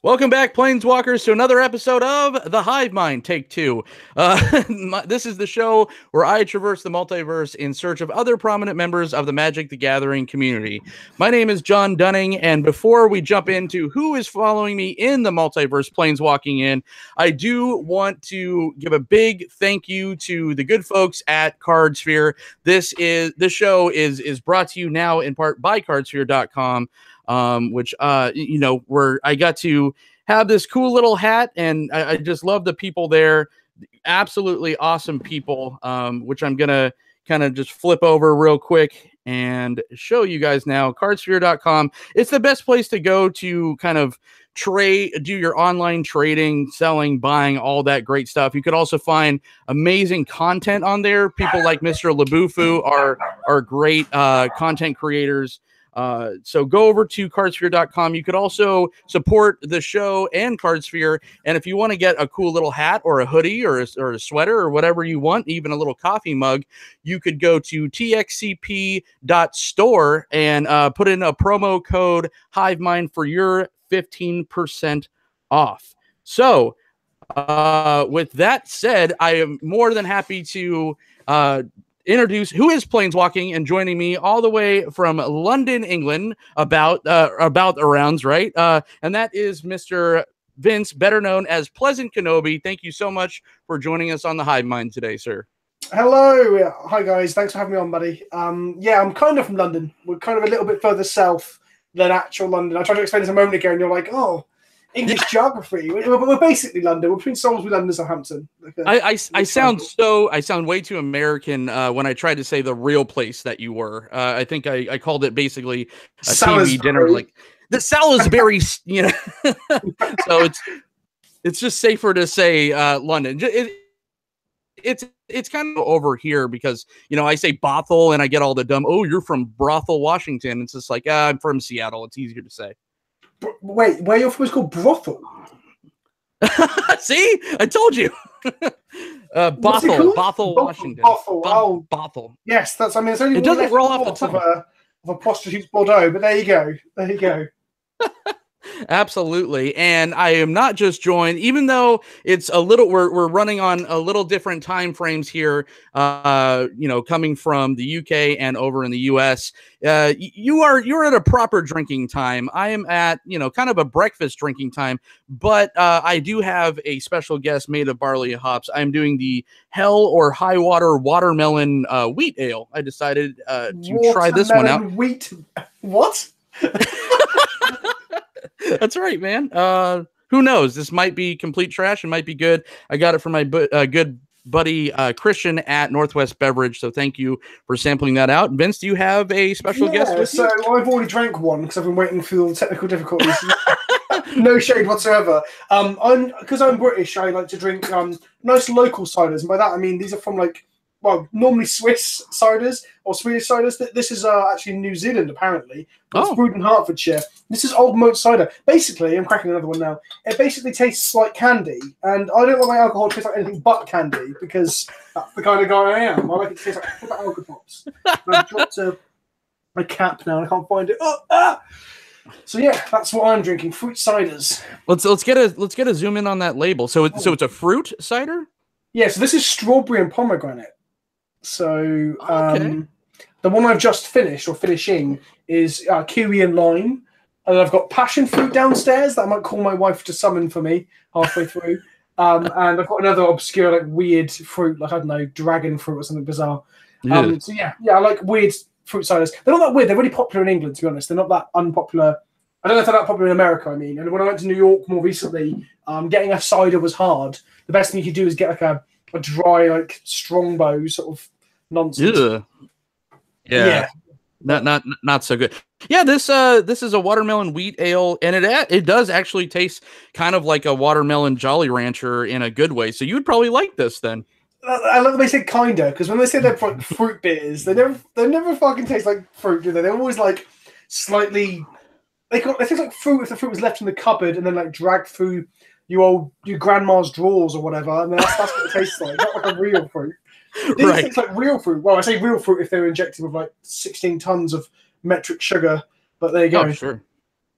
Welcome back, Planeswalkers, to another episode of the Hive Mind, Take 2. This is the show where I traverse the multiverse in search of other prominent members of the Magic the Gathering community. My name is Jon Dunning, and before we jump into who is following me in the multiverse planeswalking in, I do want to give a big thank you to the good folks at CardSphere. This show is brought to you now in part by cardsphere.com. Which where I got to have this cool little hat, and I just love the people there. Absolutely awesome people, which I'm gonna kind of just flip over real quick and show you guys now. Cardsphere.com. It's the best place to go to kind of do your online trading, selling, buying, all that great stuff. You could also find amazing content on there. People like Mr. Labufu are great content creators. So go over to cardsphere.com. You could also support the show and CardSphere. And if you want to get a cool little hat or a hoodie or a sweater or whatever you want, even a little coffee mug, you could go to txcp.store and put in a promo code Hive Mind for your 15% off. So with that said, I am more than happy to introduce who is planeswalking and joining me all the way from London, England, about the rounds, right? And that is Mr. Vince, better known as Pleasant Kenobi. Thank you so much for joining us on the Hive Mind today, sir. Hello. Hi, guys. Thanks for having me on, buddy. Yeah, I'm kind of from London. We're kind of a little bit further south than actual London. I tried to explain this a moment ago, and you're like, oh, English geography. We're basically London. We're between Salisbury, London, and Southampton. I sound way too American when I tried to say the real place that you were. I think I called it basically a TV dinner, like the Salisbury, you know. So it's just safer to say London. It's kind of over here because, you know, I say Bothell and I get all the dumb, oh, you're from Bothell, Washington. It's just like, I'm from Seattle. It's easier to say. Wait, where you're from is called Brothel. See, I told you. Bothell, Washington. Bothell. Bothell. Yes, that's. I mean, it's only it doesn't roll off the tongue of a prostitute's Bordeaux, but there you go. There you go. Absolutely. And I am not just joined, even though it's a little, we're running on a little different time frames here, coming from the UK and over in the US. You're at a proper drinking time. I am at, kind of a breakfast drinking time, but I do have a special guest made of barley hops. I'm doing the Hell or High Water Watermelon Wheat Ale. I decided to try this one out. Wheat? What? That's right, man. Who knows? This might be complete trash. It might be good. I got it from my good buddy Christian at Northwest Beverage. So thank you for sampling that out. Vince, do you have a special guest with you? So I've already drank one because I've been waiting for the technical difficulties. No shade whatsoever. Because I'm British, I like to drink nice local ciders. And by that I mean these are from normally Swiss ciders or Swedish ciders. This is actually New Zealand, apparently. It's brewed in Hertfordshire. This is Old Moat Cider. Basically, I'm cracking another one now. It basically tastes like candy, and I don't like my alcohol to taste like anything but candy because that's the kind of guy I am. I like it to taste like alcohol pops. I've dropped a cap now, and I can't find it. So yeah, that's what I'm drinking. Fruit ciders. Let's get a zoom in on that label. So it's a fruit cider. Yeah. So this is strawberry and pomegranate. So the one I've just finished or finishing is kiwi and lime, and I've got passion fruit downstairs that I might call my wife to summon for me halfway through. And I've got another obscure weird fruit, I don't know, dragon fruit or something bizarre. So yeah, I like weird fruit ciders. They're not that weird. They're really popular in England, to be honest. They're not that unpopular. I don't know if they're that popular in America. I mean, and when I went to New York more recently, getting a cider was hard. The best thing you could do is get a dry strongbow sort of nonsense. Yeah. Not so good. Yeah, this is a watermelon wheat ale, and it does actually taste kind of like a watermelon Jolly Rancher in a good way. So you would probably like this then. I love that they say kinda, because when they say they're fruit beers, they never fucking taste like fruit, do they? They're always slightly. They taste like fruit if the fruit was left in the cupboard and then dragged through your grandma's drawers or whatever. I mean, that's what it tastes like. Not like a real fruit. These taste like real fruit. Well, I say real fruit if they're injected with 16 tons of metric sugar. But there you go. Oh, sure.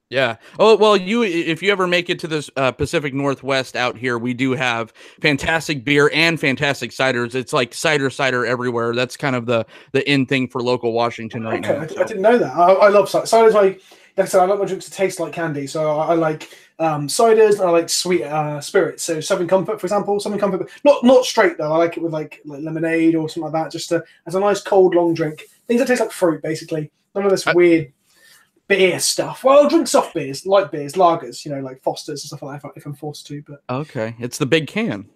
Yeah. Oh, well, if you ever make it to this Pacific Northwest out here, we do have fantastic beer and fantastic ciders. It's like cider everywhere. That's kind of the in thing for local Washington right Okay, now. I didn't know that. I love cider. Cider's like I said, I like my drinks to taste like candy. So I like ciders and I like sweet spirits. So Southern Comfort, for example, Southern Comfort, not straight though. I like it with like lemonade or something like that, just as a nice cold long drink. Things that taste like fruit, basically. None of this weird beer stuff. Well, I'll drink soft beers, light beers, lagers, like Fosters and stuff like that if I'm forced to. But okay, it's the big can,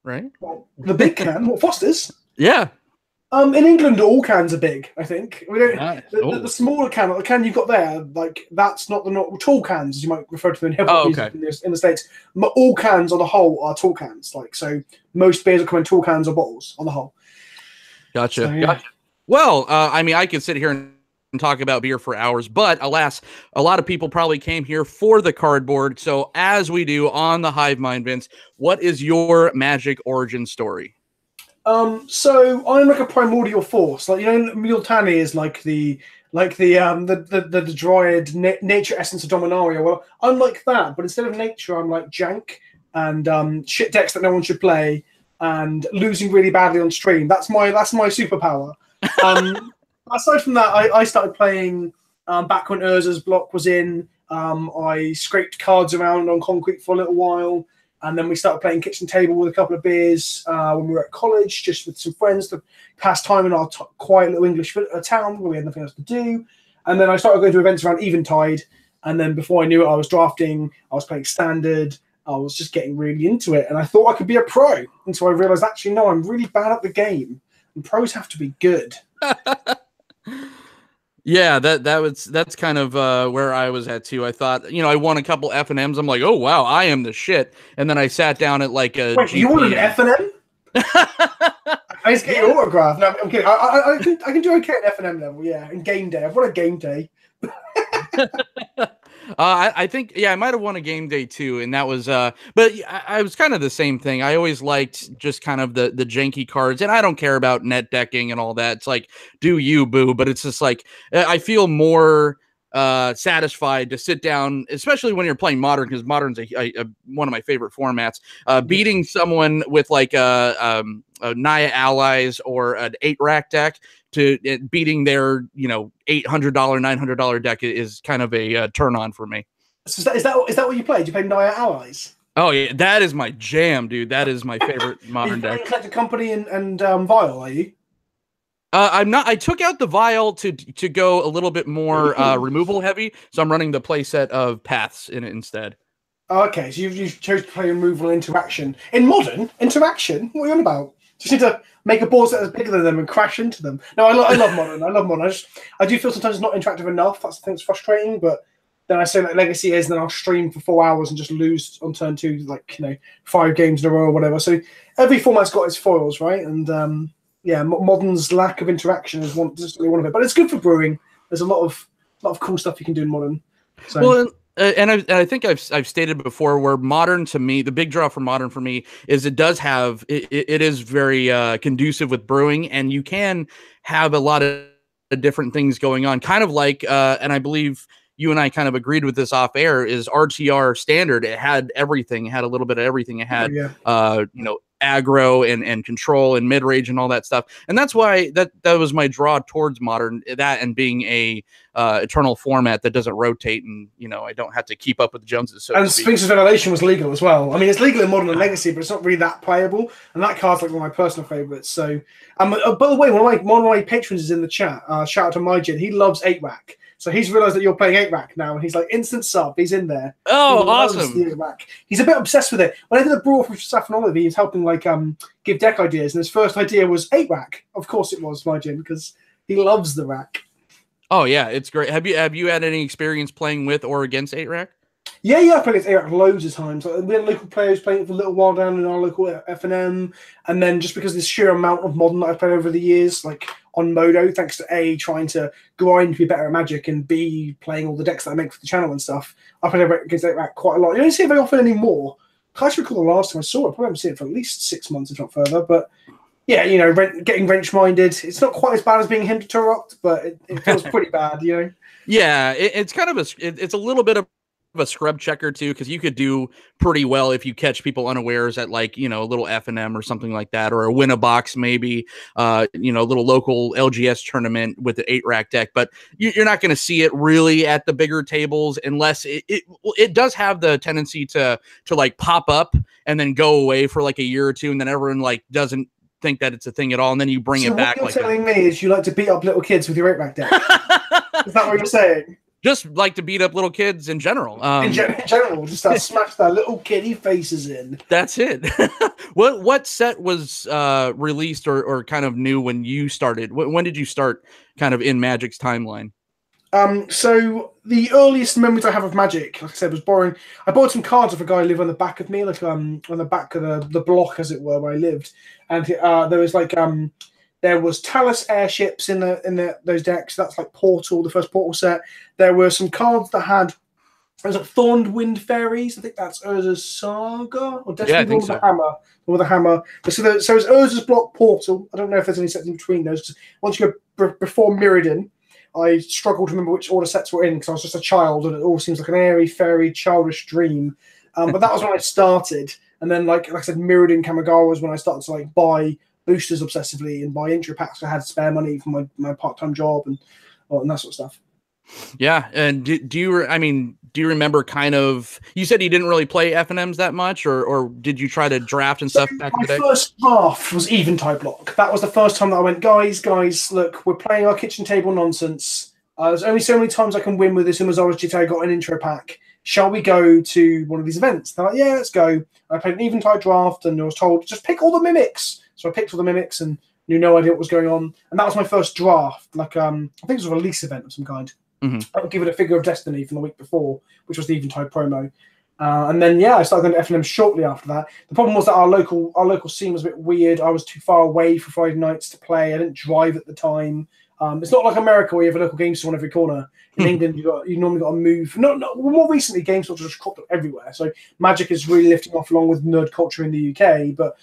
right? well, the big can, what Fosters? Yeah. In England, all cans are big. I think we don't. Nice. The smaller can, the can you've got there, like that's not the tall cans, as you might refer to them in okay. in the States. All cans on the whole are tall cans. Like so, most beers will come in tall cans or bottles on the whole. Gotcha. So, yeah. Gotcha. Well, I mean, I could sit here and talk about beer for hours, but alas, a lot of people probably came here for the cardboard. So as we do on the Hive Mind, Vince, what is your Magic origin story? So I'm like a primordial force, like Multani is like the dryad nature essence of Dominaria. Well, I'm like that, but instead of nature, I'm like jank and shit decks that no one should play and losing really badly on stream. That's my superpower. Aside from that, I started playing back when Urza's block was in. I scraped cards around on Concrete for a little while. And then we started playing kitchen table with a couple of beers when we were at college, just with some friends to pass time in our quiet little English town where we had nothing else to do. And then I started going to events around Eventide. And then before I knew it, I was drafting, I was playing Standard, I was just getting really into it. And I thought I could be a pro. And so I realized, actually, no, I'm really bad at the game. And pros have to be good. Yeah, that's kind of where I was at too. I thought, I won a couple F&Ms. I'm like, oh wow, I am the shit. And then I sat down at like a. Wait, you won an F&M? I just get your autograph. No, I'm kidding. I can do okay at F&M level, yeah. And game day, I've won a game day. I think, I might have won a game day too, and that was, but I was kind of the same thing. I always liked just kind of the janky cards, and I don't care about net decking and all that. It's like, do you, boo? But it's just like, I feel more satisfied to sit down, especially when you're playing Modern, because Modern's one of my favorite formats. Beating someone with like a Naya Allies or an 8-rack deck to beating their $800 $900 deck is kind of a turn on for me. So is that what you play? Do you play Naya Allies? Oh yeah, that is my jam, dude. That is my favorite Modern deck. Collected Company and Vial, are you? I'm not. I took out the Vial to go a little bit more removal heavy, so I'm running the playset of Paths in it instead. Okay, so you chose to play removal interaction. In Modern, interaction? What are you on about? Just need to make a board that is bigger than them and crash into them. No, I love Modern. I love Modern. I do feel sometimes it's not interactive enough. That's the thing that's frustrating, but then I say like Legacy is, and then I'll stream for 4 hours and just lose on turn 2, like, 5 games in a row or whatever. So every format's got its foils, right? And yeah, Modern's lack of interaction is one of it. But it's good for brewing. There's a lot of cool stuff you can do in Modern. So. Well, and I think I've stated before, where Modern, to me, the big draw for Modern for me is it does have it is very conducive with brewing, and you can have a lot of different things going on, kind of like and I believe you and I kind of agreed with this off air, is RTR Standard. It had everything. It had a little bit of everything. It had aggro and control and mid-range and all that stuff. And that's why that was my draw towards Modern, that and being a eternal format that doesn't rotate, and I don't have to keep up with the Joneses. So and Sphinx's Revelation was legal as well. I mean, it's legal in Modern and Legacy, but it's not really that playable. And that card's like one of my personal favorites. So, by the way, one of my patrons is in the chat. Shout out to Majid. He loves 8-rack. So he's realized that you're playing 8-rack now, and he's like, instant sub. He's in there. Oh, awesome. He's a bit obsessed with it. When I did a brawl with Saffron Olive, he was helping give deck ideas, and his first idea was 8-rack. Of course it was, my Jim, because he loves the rack. Oh yeah, it's great. Have you had any experience playing with or against 8-rack? Yeah, I played against 8-rack loads of times. We had local players playing it for a little while down in our local F&M, and then just because of the sheer amount of Modern that I've played over the years, like on Modo, thanks to A, trying to grind to be better at Magic, and B, playing all the decks that I make for the channel and stuff, I played against 8-rack quite a lot. You don't see it very often anymore. I can't recall the last time I saw it. I probably haven't seen it for at least 6 months, if not further. But yeah, getting wrench-minded. It's not quite as bad as being hindered to rocked, but it feels pretty bad, Yeah, it's kind of it's a little bit of a scrub checker too, because you could do pretty well if you catch people unawares at like, you know, a little F&M or something like that, or a win a box maybe, you know, a little local LGS tournament with the 8-rack deck. But you're not going to see it really at the bigger tables unless it does have the tendency to like pop up and then go away for like a year or two, and then everyone like doesn't think that it's a thing at all, and then you bring it back. What you're telling me is you like to beat up little kids with your 8-rack deck. Is that what you're saying? Just like to beat up little kids in general. In general, just start smash their little kiddie faces in. That's it. What set was released or kind of new when you started? When did you start kind of in Magic's timeline? So the earliest memories I have of Magic, like I said, was borrowing. I bought some cards of a guy who lived on the back of me, like on the back of the block, as it were, where I lived. And there was like there was Talus airships in those decks. That's like Portal, the first Portal set. There were some cards that had, there was like Thorned Wind Fairies. I think that's Urza's Saga or Destiny Dawn with the Hammer. With a hammer. So it's Urza's Block Portal. I don't know if there's any sets in between those. Once you go before Mirrodin, I struggled to remember which order sets were in because I was just a child and it all seems like an airy, fairy, childish dream. But that was when I started. And then, like I said, Mirrodin Kamigawa was when I started to like buy boosters obsessively and buy intro packs. I had spare money from my part-time job and that sort of stuff. Yeah, and do you remember kind of? You said you didn't really play F&Ms that much, or did you try to draft and stuff back in the day? My first draft was Eventide block. That was the first time that I went, guys, look, we're playing our kitchen table nonsense. There's only so many times I can win with this Umazawa's GT. I got an intro pack. Shall we go to one of these events? They're like, yeah, let's go. I played an Eventide draft and I was told, just pick all the mimics. So I picked all the mimics and knew no idea what was going on. And that was my first draft. Like, I think it was a release event of some kind. Mm-hmm. I would give it a Figure of Destiny from the week before, which was the Eventide promo. And then, I started going to F&M shortly after that. The problem was that our local scene was a bit weird. I was too far away for Friday nights to play. I didn't drive at the time. It's not like America where you have a local game store on every corner. In England, you normally got to move. More recently, game stores just cropped up everywhere. So Magic is really lifting off along with nerd culture in the UK. But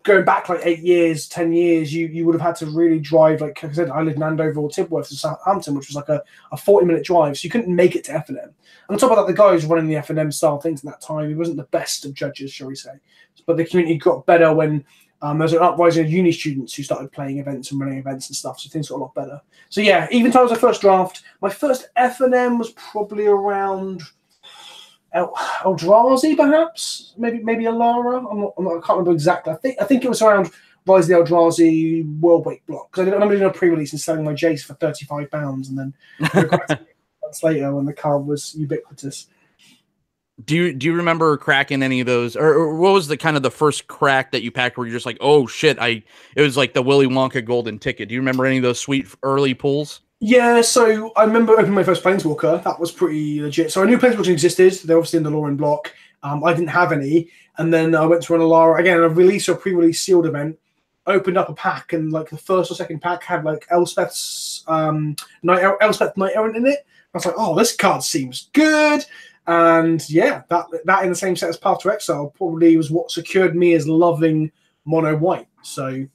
going back like 8 years, 10 years, you would have had to really drive. Like I said, I lived in Andover or Tidworth to Southampton, which was like a 40-minute drive. So you couldn't make it to F&M. And on top of that, the guy who's running the F&M style things at that time, he wasn't the best of judges, shall we say. But the community got better when there was an uprising of uni students who started playing events and running events and stuff. So things got a lot better. So yeah, Eventide was my first draft. My first F&M was probably around Eldrazi, perhaps, maybe Alara. I can't remember exactly. I think it was around Rise of the Eldrazi World Weight block because I remember doing a pre-release and selling my Jace for £35, and then months later when the card was ubiquitous. Do you remember cracking any of those, or what was the kind of the first crack that you packed where you're just like, oh shit, it was like the Willy Wonka golden ticket? Do you remember any of those sweet early pulls? Yeah, so I remember opening my first Planeswalker. That was pretty legit. So I knew Planeswalkers existed. They're obviously in the Lauren block. I didn't have any. And then I went to run Alara, again, a release or pre-release sealed event, opened up a pack, and like the first or second pack had like Elspeth's Elspeth Night Errant in it. I was like, oh, this card seems good. And yeah, that in the same set as Path to Exile probably was what secured me as loving mono white. So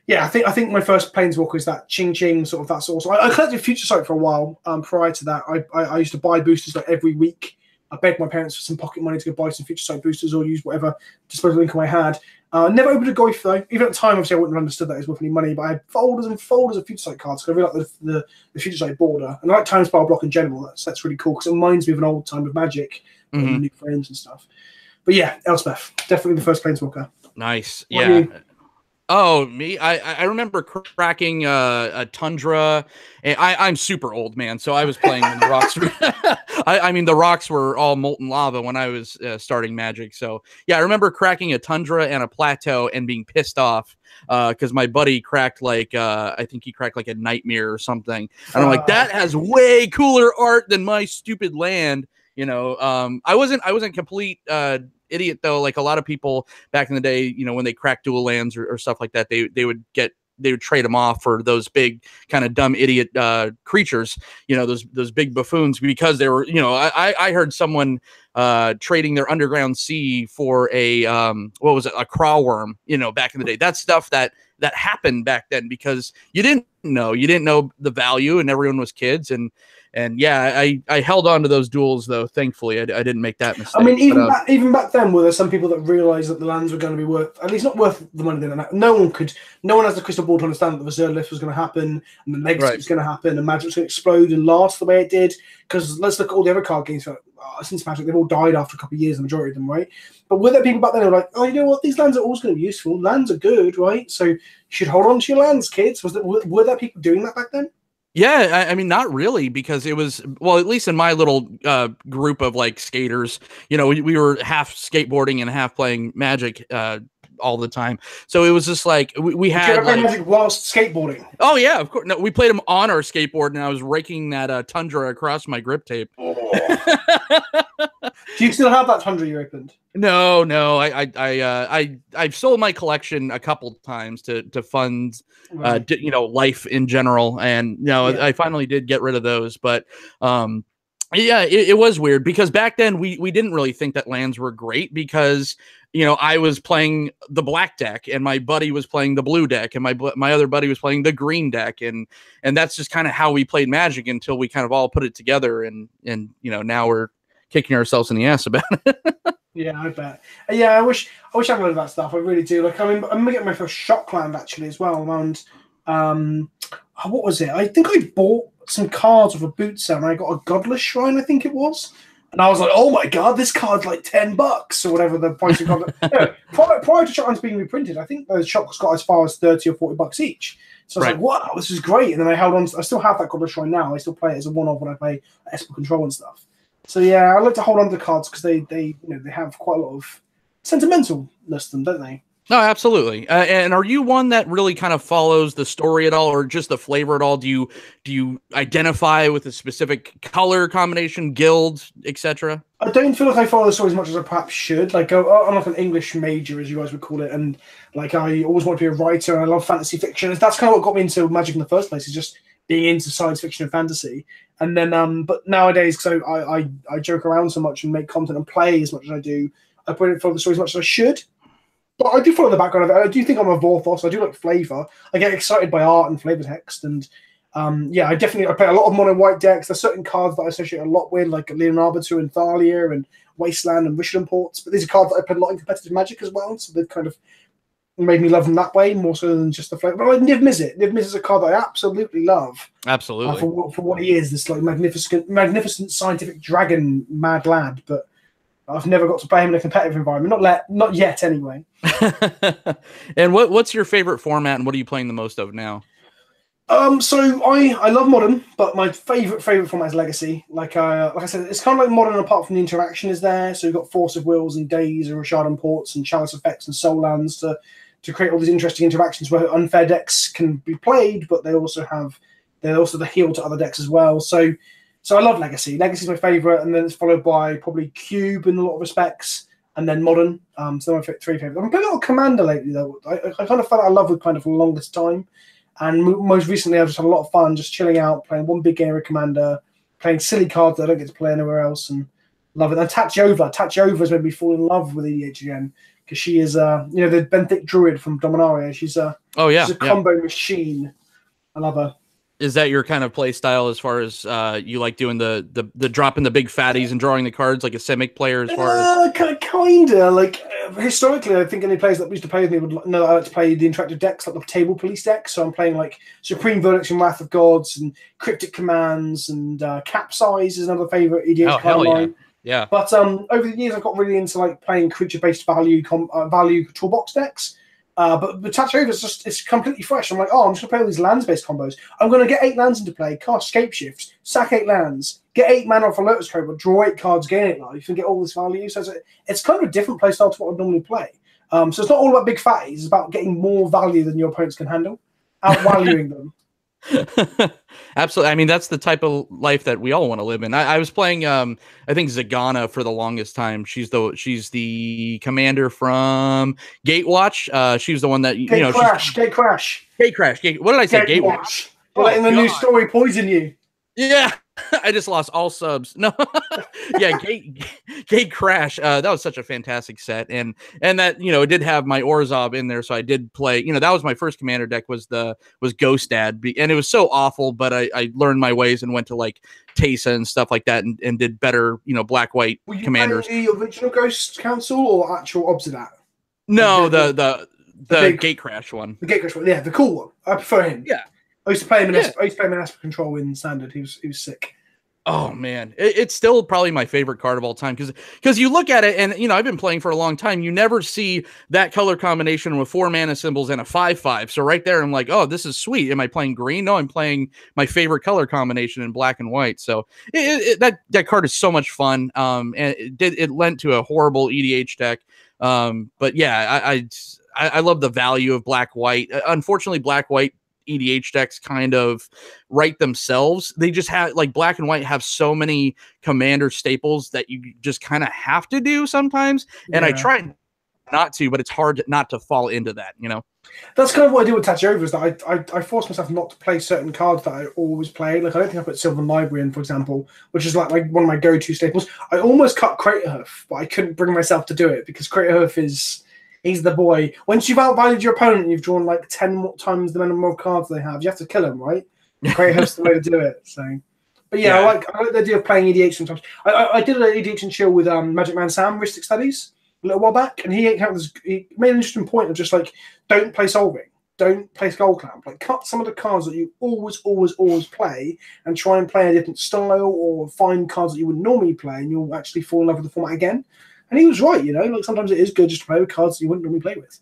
yeah, I think my first Planeswalker is that Ching Ching sort of that sort. So I collected Future Sight for a while. Prior to that, I used to buy boosters like every week. I begged my parents for some pocket money to go buy some Future Sight boosters or use whatever disposable income I had. Never opened a Goyf though. Even at the time, obviously, I wouldn't have understood that it was worth any money. But I had folders and folders of Future Sight cards because I really like the Future Sight border, and I like Time Spiral block in general. That's really cool because it reminds me of an old time of Magic, new frames and stuff. But yeah, Elspeth, definitely the first Planeswalker. Nice, yeah. Oh, me? I remember cracking a Tundra. And I'm super old, man. So I was playing when the rocks were... I mean, the rocks were all molten lava when I was starting Magic. So yeah, I remember cracking a Tundra and a Plateau and being pissed off because my buddy cracked like, I think he cracked like a Nightmare or something. And I'm like, that has way cooler art than my stupid land. You know, I wasn't complete... idiot though. Like a lot of people back in the day, you know, when they cracked dual lands or stuff like that, they would trade them off for those big kind of dumb idiot creatures, you know, those big buffoons, because they were, you know, I heard someone trading their Underground Sea for a what was it, a craw worm, you know, back in the day. That's stuff that happened back then because you didn't know the value and everyone was kids. And yeah, I held on to those duels though. Thankfully, I didn't make that mistake. I mean, even back then, were there some people that realised that the lands were going to be worth, at least not worth the money they had? No one has the crystal ball to understand that the reserve list was going to happen and the legacy was going to happen and Magic's going to explode and last the way it did. Because let's look at all the other card games since Magic, they've all died after a couple of years, the majority of them, right? But were there people back then who were like, oh, you know what, these lands are always going to be useful. Lands are good, right? So you should hold on to your lands, kids. Were there people doing that back then? Yeah, I mean, not really, because it was, well, at least in my little group of like skaters, you know, we were half skateboarding and half playing Magic all the time. So it was just like we had like, Magic whilst skateboarding. Oh yeah, of course. No, we played them on our skateboard, and I was raking that Tundra across my grip tape. Oh. Do you still have that Tundra you opened? No. I've sold my collection a couple times to fund, you know, life in general, and you know, I finally did get rid of those. But yeah, it was weird because back then we didn't really think that lands were great because, you know, I was playing the black deck and my buddy was playing the blue deck and my other buddy was playing the green deck, and that's just kind of how we played Magic until we kind of all put it together, and you know, now we're kicking ourselves in the ass about it. Yeah, I bet. Yeah, I wish I learned that stuff. I really do. Like, I mean, I'm gonna get my first Shockland actually as well around. What was it? I think I bought some cards with a boot set and I got a Godless Shrine, I think it was. And I was like, oh my god, this card's like $10 or whatever the price of Godless. No, prior to Shocklands being reprinted, I think those Shocks got as far as $30 or $40 each. So I was like, wow, this is great. And then I held on. I still have that Godless Shrine now. I still play it as a one-off when I play Esper Control and stuff. So yeah, I like to hold on to the cards because they you know, they have quite a lot of sentimentalness to them, don't they? No, absolutely. And are you one that really kind of follows the story at all, or just the flavor at all? Do you identify with a specific color combination, guild, etc.? I don't feel like I follow the story as much as I perhaps should. Like, I'm like an English major, as you guys would call it, and like I always want to be a writer, and I love fantasy fiction. That's kind of what got me into Magic in the first place, is just being into science fiction and fantasy. And then, but nowadays, because I joke around so much and make content and play as much as I do, I probably don't follow the story as much as I should. But I do follow the background of it. I do think I'm a Vorthos. I do like flavor. I get excited by art and flavor text. And yeah, I play a lot of mono white decks. There's certain cards that I associate a lot with, like Leonardo and Thalia and Wasteland and Richard Imports. But these are cards that I play a lot in competitive Magic as well. So they've kind of made me love them that way more so than just the flavor. But like Niv Mizzet. Niv Mizzet is a card that I absolutely love. Absolutely. For what he is, this like magnificent scientific dragon mad lad. But I've never got to play him in a competitive environment. Not yet, anyway. And what's your favorite format, and what are you playing the most of now? So I love Modern, but my favorite format is Legacy. Like I said, it's kind of like Modern apart from the interaction is there. So you've got Force of Wills and Days and Richard Imports and Chalice Effects and Soul Lands to create all these interesting interactions where unfair decks can be played, but they're also the heal to other decks as well. So I love Legacy. Legacy is my favorite, and then it's followed by probably Cube in a lot of respects, and then Modern. So my three favorites. I'm playing a lot of Commander lately, though. I kind of felt I love it kind of for the longest time, and most recently I've just had a lot of fun just chilling out, playing one big game of Commander, playing silly cards that I don't get to play anywhere else, and love it. And Tachova has made me fall in love with EDH again, because she is, you know, the Benthic Druid from Dominaria. She's a combo machine. I love her. Is that your kind of play style as far as you like doing the dropping the big fatties and drawing the cards like a Simic player as far as? Kinda. Like, historically, I think any players that used to play with me would know that I like to play the interactive decks, like the table police decks. So I'm playing like Supreme Verdicts and Wrath of Gods and Cryptic Commands, and Capsize is another favorite EDH card of mine. Yeah. But over the years, I got really into like playing creature-based value toolbox decks. But Tachova it's completely fresh. I'm like, I'm just going to play all these lands-based combos. I'm going to get 8 lands into play, cast Scapeshift, sack 8 lands, get 8 mana off a Lotus Cobra, draw 8 cards, gain 8 life, and get all this value. So it's kind of a different play style to what I normally play. So it's not all about big fatties. It's about getting more value than your opponents can handle, outvaluing them. Absolutely. I mean, that's the type of life that we all want to live in. I was playing I think Zagana for the longest time. She's the commander from Gatewatch. She was the one that Gatecrash. What did I say? Gatewatch. Letting the new story poison you. Yeah. I just lost all subs. No. Yeah, Gate Crash, that was such a fantastic set, and that, you know, it did have my Orzhov in there, so I did play, you know, that was my first commander deck, was Ghost Dad, and it was so awful, but I learned my ways and went to like Teysa and stuff like that, and did better, you know, black-white commanders. Were you playing the original Ghost Council or actual Obsidat? No, the big, Gate Crash one. The Gate Crash one, yeah, the cool one. I prefer him. Yeah. I used to play him in Esper Control in Standard. He was sick. Oh man, it's still probably my favorite card of all time, because you look at it, and you know, I've been playing for a long time. You never see that color combination with 4 mana symbols and a 5/5. So right there, I'm like, oh, this is sweet. Am I playing green? No, I'm playing my favorite color combination in black and white. So that card is so much fun. And it lent to a horrible EDH deck. But yeah, I love the value of black white. Unfortunately, black white EDH decks kind of write themselves. They just have, like, black and white have so many commander staples that you just kind of have to do sometimes. And I try not to, but it's hard not to fall into that, you know? That's kind of what I do with Touch Over, is that I force myself not to play certain cards that I always play. Like, I don't think I put Sylvan Library in, for example, which is like one of my go-to staples. I almost cut Craterhoof, but I couldn't bring myself to do it, because Craterhoof he's the boy. Once you've outvalued your opponent and you've drawn like 10 times the number of cards they have, you have to kill him, right? Craterhoof's the way to do it. So, but yeah, I like the idea of playing EDH sometimes. I did an EDH and chill with Magic Man Sam, Ristic Studies, a little while back, and he made an interesting point of just like, don't play Solving, don't play Skull Clamp. Like, cut some of the cards that you always play and try and play a different style, or find cards that you wouldn't normally play, and you'll actually fall in love with the format again. And he was right, you know, like sometimes it is good just to play with cards that you wouldn't normally play with.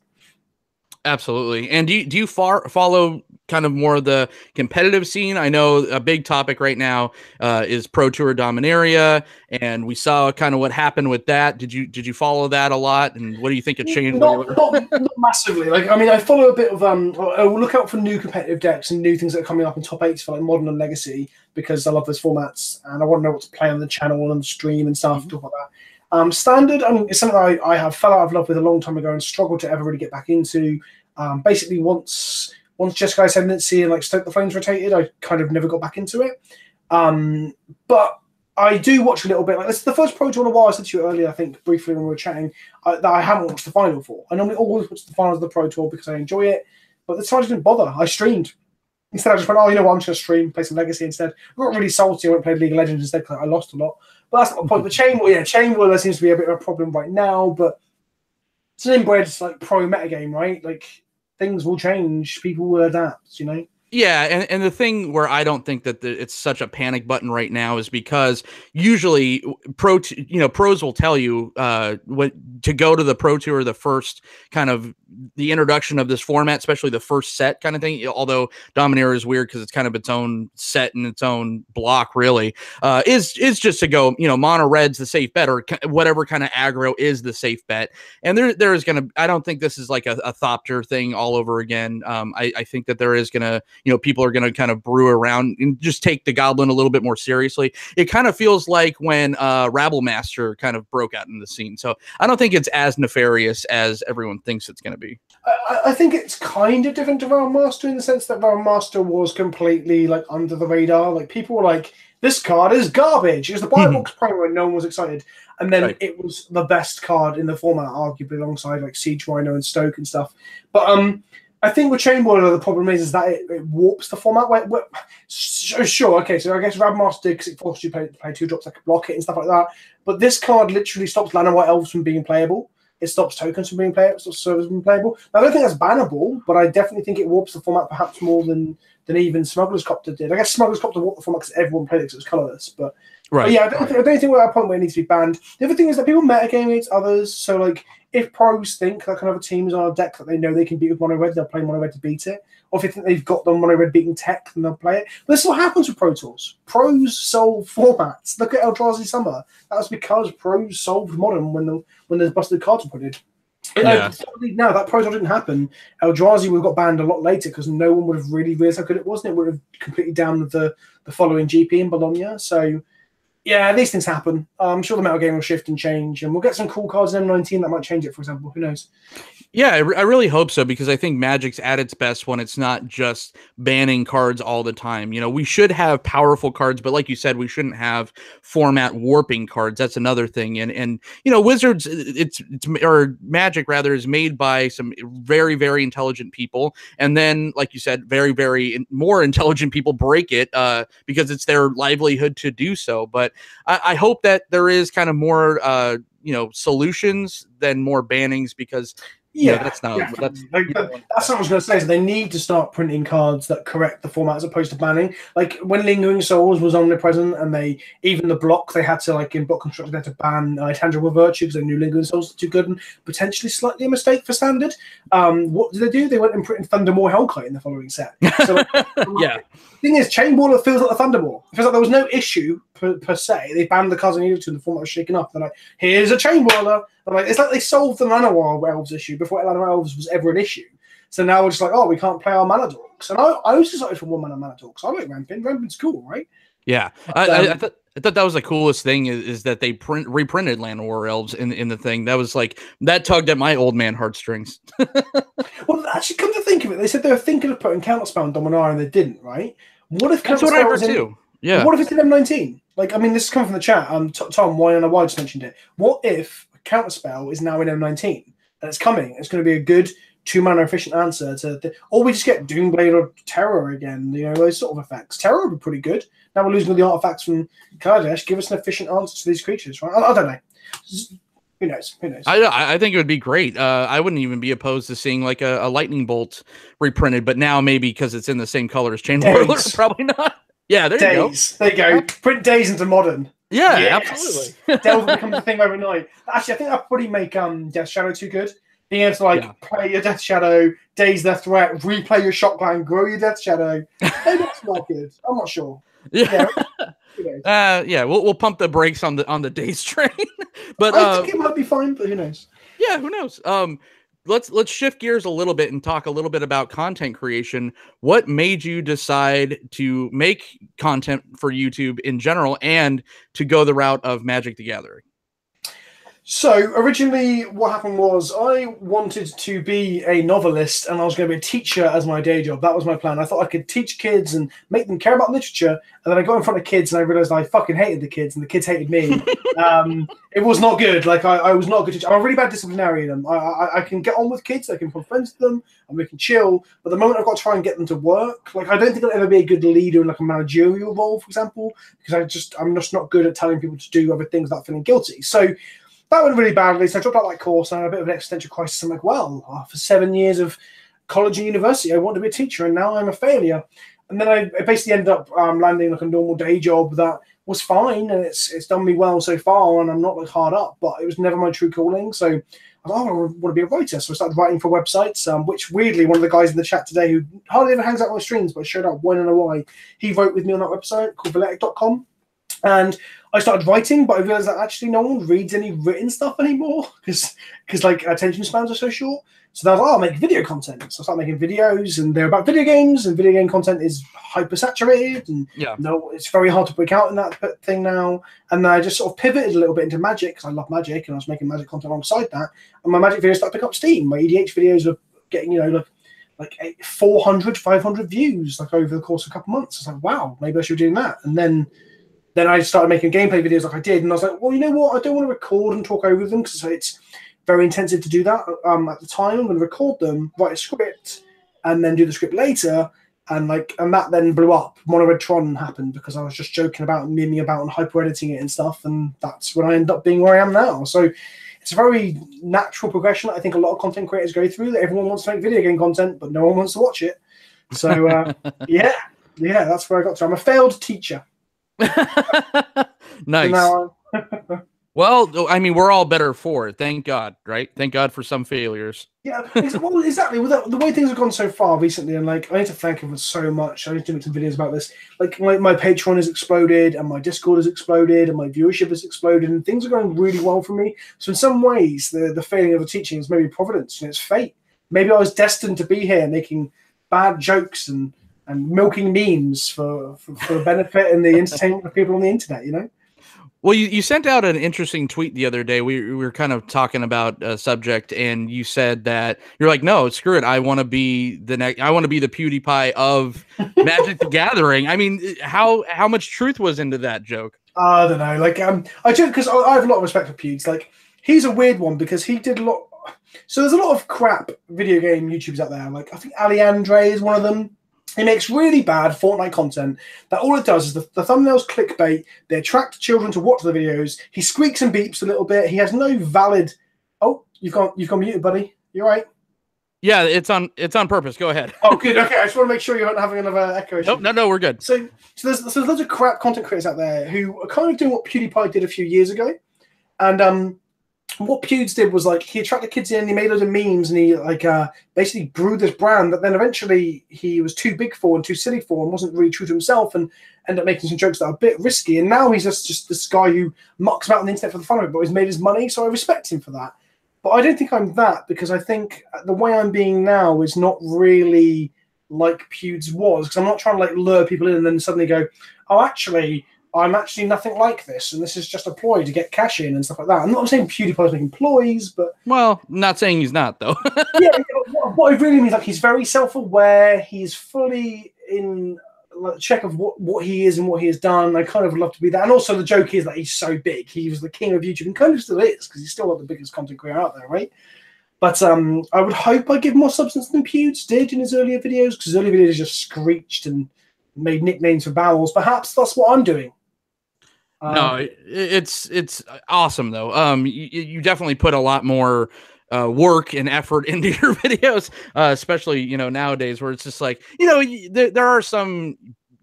Absolutely. And do you follow kind of more of the competitive scene? I know a big topic right now is Pro Tour Dominaria, and we saw kind of what happened with that. Did you follow that a lot? And what do you think it changed? Not massively. Like, I mean, I follow a bit of I will look out for new competitive decks and new things that are coming up in top 8s for like Modern and Legacy, because I love those formats and I want to know what to play on the channel and the stream and stuff, stuff like that. Standard, I mean, it's something I have fell out of love with a long time ago and struggled to ever really get back into. Basically, once Jeskai Ascendancy and like Stoke the Flames rotated, I kind of never got back into it. But I do watch a little bit. Like, this is the first Pro Tour in a while. I said to you earlier, I think briefly when we were chatting, that I haven't watched the final for. I normally always watch the finals of the Pro Tour because I enjoy it. But this time I just didn't bother. I streamed. Instead, I just went, oh, you know what, I'm just going to stream, play some Legacy instead. I got really salty. I went and played League of Legends instead because I lost a lot. But that's not the point. But Chain Whirler seems to be a bit of a problem right now. But it's an inbred, like, pro metagame, right? Like, things will change. People will adapt, you know? Yeah, and the thing where I don't think that it's such a panic button right now is because usually pros will tell you to go to the Pro Tour, the first kind of the introduction of this format, especially the first set kind of thing. Although Dominaria is weird because it's kind of its own set and its own block, really, is just to go, mono red's the safe bet, or whatever kind of aggro is the safe bet. And there is going to, I don't think this is like a Thopter thing all over again. I think that there is going to, people are going to kind of brew around and just take the Goblin a little bit more seriously. It kind of feels like when Rabble Master kind of broke out in the scene. So I don't think it's as nefarious as everyone thinks it's going to be. I think it's kind of different to Realm Master in the sense that Realm Master was completely like under the radar. Like, people were like, this card is garbage. It was the Buy Box promo and no one was excited. And then it was the best card in the format, arguably alongside like Siege Rhino and Stoke and stuff. But I think with Chain Whirler, the problem is that it warps the format. Sure, okay, so I guess Rab Master did because it forced you to play 2 drops that could block it and stuff like that. But this card literally stops Land and White Elves from being playable. It stops tokens from being playable. It stops servers from being playable. Now, I don't think that's bannable, but I definitely think it warps the format perhaps more than even Smuggler's Copter did. I guess Smuggler's Copter warped the format because everyone played it because it was colourless. But yeah, I don't think we're at a point where it needs to be banned. The other thing is that people metagame against others. So, like, if pros think that kind of a team is on a deck that they know they can beat with mono red, they'll play mono red to beat it. Or if they think they've got the mono red beating tech, then they'll play it. But this is what happens with Pro Tours. Pros solve formats. Look at Eldrazi Summer. That was because pros solved modern when the busted cards were printed. Now that Pro Tour didn't happen, Eldrazi would have got banned a lot later because no one would have really realized how good it was, and it would have completely damned the following GP in Bologna. So Yeah, these things happen. I'm sure the meta game will shift and change, and we'll get some cool cards in M19 that might change it, for example. Who knows? Yeah, I really hope so, because I think Magic's at its best when it's not just banning cards all the time. You know, we should have powerful cards, but like you said, we shouldn't have format warping cards. That's another thing. And you know, Wizards, or Magic rather, is made by some very, very intelligent people, and then, like you said, very, very more intelligent people break it because it's their livelihood to do so. But I hope that there is kind of more you know, solutions than more bannings, because yeah, that's not that's what I was going to say. So they need to start printing cards that correct the format as opposed to banning. Like when Lingering Souls was omnipresent, and they even the block they had to, like in block constructor, they had to ban Tangible Virtue because they knew Lingering Souls was too good and potentially slightly a mistake for standard. What did they do? They went and printed Thundermaw Hellkite in the following set. So yeah. The thing is, Chainballer feels like the Thundermaw. It feels like there was no issue per se. They banned the cards they needed to, and the format was shaken up. They're like, here's a Chainballer. Like, it's like they solved the Llanowar Elves issue before Llanowar Elves was ever an issue. So now we're just like, oh, we can't play our Mana Dorks. And I was excited for one Mana Dorks. I like Ramping. Ramping's cool, right? Yeah. I thought that was the coolest thing is that they reprinted Llanowar Elves in the thing. That was like, that tugged at my old man heartstrings. Well, actually, come to think of it, they said they were thinking of putting Counterspell on Dominar, and they didn't, right? What if That's what I heard too. Yeah. What if it's in M19? Like, I mean, this is coming from the chat. Tom, why and I just mentioned it. What if Counterspell is now in M19 and it's coming? It's going to be a good 2-mana efficient answer to, or we just get Doomblade or Terror again. You know, those sort of effects. Terror would be pretty good. Now we're losing all the artifacts from Kardesh. Give us an efficient answer to these creatures, right? I don't know. Who knows? Who knows? I think it would be great. I wouldn't even be opposed to seeing like a lightning bolt reprinted, but now maybe because it's in the same color as Chain Whirler, probably not. Yeah, there you go. There you go. Print Days into Modern. Yeah, yes. Absolutely. Delve becomes a thing overnight. Actually, I think that'd probably make Death Shadow too good. Being able to like play your Death Shadow, Daze their threat, replay your Shockland, grow your Death Shadow. Maybe that's not good. I'm not sure. Yeah, we'll pump the brakes on the Daze train. But I think it might be fine, but who knows? Yeah, who knows? Let's shift gears a little bit and talk a little bit about content creation. What made you decide to make content for YouTube in general and to go the route of Magic the Gathering? So originally what happened was I wanted to be a novelist, and I was going to be a teacher as my day job. That was my plan. I thought I could teach kids and make them care about literature. And then I got in front of kids and I realized I fucking hated the kids and the kids hated me. It was not good. Like I was not a good teacher. I'm a really bad disciplinarian. I can get on with kids. I can be friends with them and we can chill. But the moment I've got to try and get them to work, like I don't think I'll ever be a good leader in like a managerial role, for example, because I'm just not good at telling people to do other things without feeling guilty. So that went really badly, so I dropped out that course and I had a bit of an existential crisis. I'm like, well, after 7 years of college and university, I want to be a teacher, and now I'm a failure. And then I basically ended up landing like a normal day job that was fine, and it's done me well so far, and I'm not like hard up, but it was never my true calling. So I thought, I want to be a writer. So I started writing for websites, which weirdly, one of the guys in the chat today who hardly ever hangs out on my streams, but showed up when and why, he wrote with me on that website called Valetic.com. And I started writing, but I realized that actually no one reads any written stuff anymore because like attention spans are so short. So I was like, I'll make video content. So I started making videos, and they're about video games, and video game content is hyper saturated, and no, it's very hard to break out in that thing now. And then I just sort of pivoted a little bit into Magic because I love Magic, and I was making Magic content alongside that. And my Magic videos started to pick up steam. My EDH videos were getting, you know, like 400, 500 views like over the course of a couple of months. I was like, wow, maybe I should be doing that. And then I started making gameplay videos like I did, and I was like, well, you know what? I don't want to record and talk over them because it's very intensive to do that at the time. I'm going to record them, write a script, and then do the script later. And that then blew up. Mono Red Tron happened because I was just joking about and memeing about and hyper editing it and stuff, and that's when I ended up being where I am now. So it's a very natural progression that I think a lot of content creators go through, that everyone wants to make video game content, but no one wants to watch it. So yeah, that's where I got to. I'm a failed teacher. Nice. Well, I mean, we're all better for it. Thank God, right? Thank God for some failures. Yeah, well, exactly. With the way things have gone so far recently, and like, I need to thank him so much. I need to make some videos about this. Like, my Patreon has exploded, and my Discord has exploded, and my viewership has exploded, and things are going really well for me. So in some ways, the failing of the teaching is maybe providence, and it's fate. Maybe I was destined to be here making bad jokes and milking memes for the benefit and the entertainment of people on the internet, you know? Well, you sent out an interesting tweet the other day. We were kind of talking about a subject, and you said that you're like, no, screw it. I want to be the next. I want to be the PewDiePie of Magic the Gathering. I mean, how much truth was into that joke? I don't know. Like, I joke because I have a lot of respect for Pewds. Like, he's a weird one because he did a lot. So there's a lot of crap video game YouTubers out there. Like, I think Ali Andre is one of them. He makes really bad Fortnite content that all it does is the thumbnails clickbait. They attract children to watch the videos. He squeaks and beeps a little bit. He has no valid. Oh, you've gone muted, buddy. You all right? Yeah, it's on purpose. Go ahead. Oh, good. Okay, I just want to make sure you're not having another echo issue. Nope, no, we're good. So there's loads of crap content creators out there who are kind of doing what PewDiePie did a few years ago, and what Pewds did was like he attracted kids in, he made loads of memes, and he like basically brewed this brand that then eventually he was too big for and too silly for and wasn't really true to himself and ended up making some jokes that are a bit risky. And now he's just this guy who mucks about on the internet for the fun of it, but he's made his money, so I respect him for that. But I don't think I'm that, because I think the way I'm being now is not really like Pewds was, because I'm not trying to like lure people in and then suddenly go, oh, actually, I'm actually nothing like this, and this is just a ploy to get cash in and stuff like that. I'm not saying PewDiePie's making ploys, but... Well, not saying he's not, though. Yeah, what I really mean is like he's very self-aware, he's fully in check of what he is and what he has done. I kind of would love to be that. And also the joke is that he's so big. He was the king of YouTube and kind of still is, because he's still one of the biggest content creator out there, right? But I would hope I give more substance than Pewds did in his earlier videos, because his earlier videos just screeched and made nicknames for vowels. Perhaps that's what I'm doing. No, it's awesome though. You definitely put a lot more work and effort into your videos, especially nowadays where it's just like there are some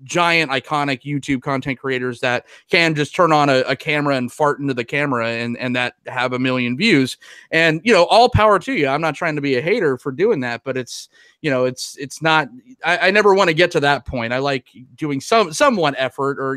giant iconic YouTube content creators that can just turn on a camera and fart into the camera and that have 1 million views, and all power to you. I'm not trying to be a hater for doing that, but it's not, I never want to get to that point. I like doing somewhat effort or,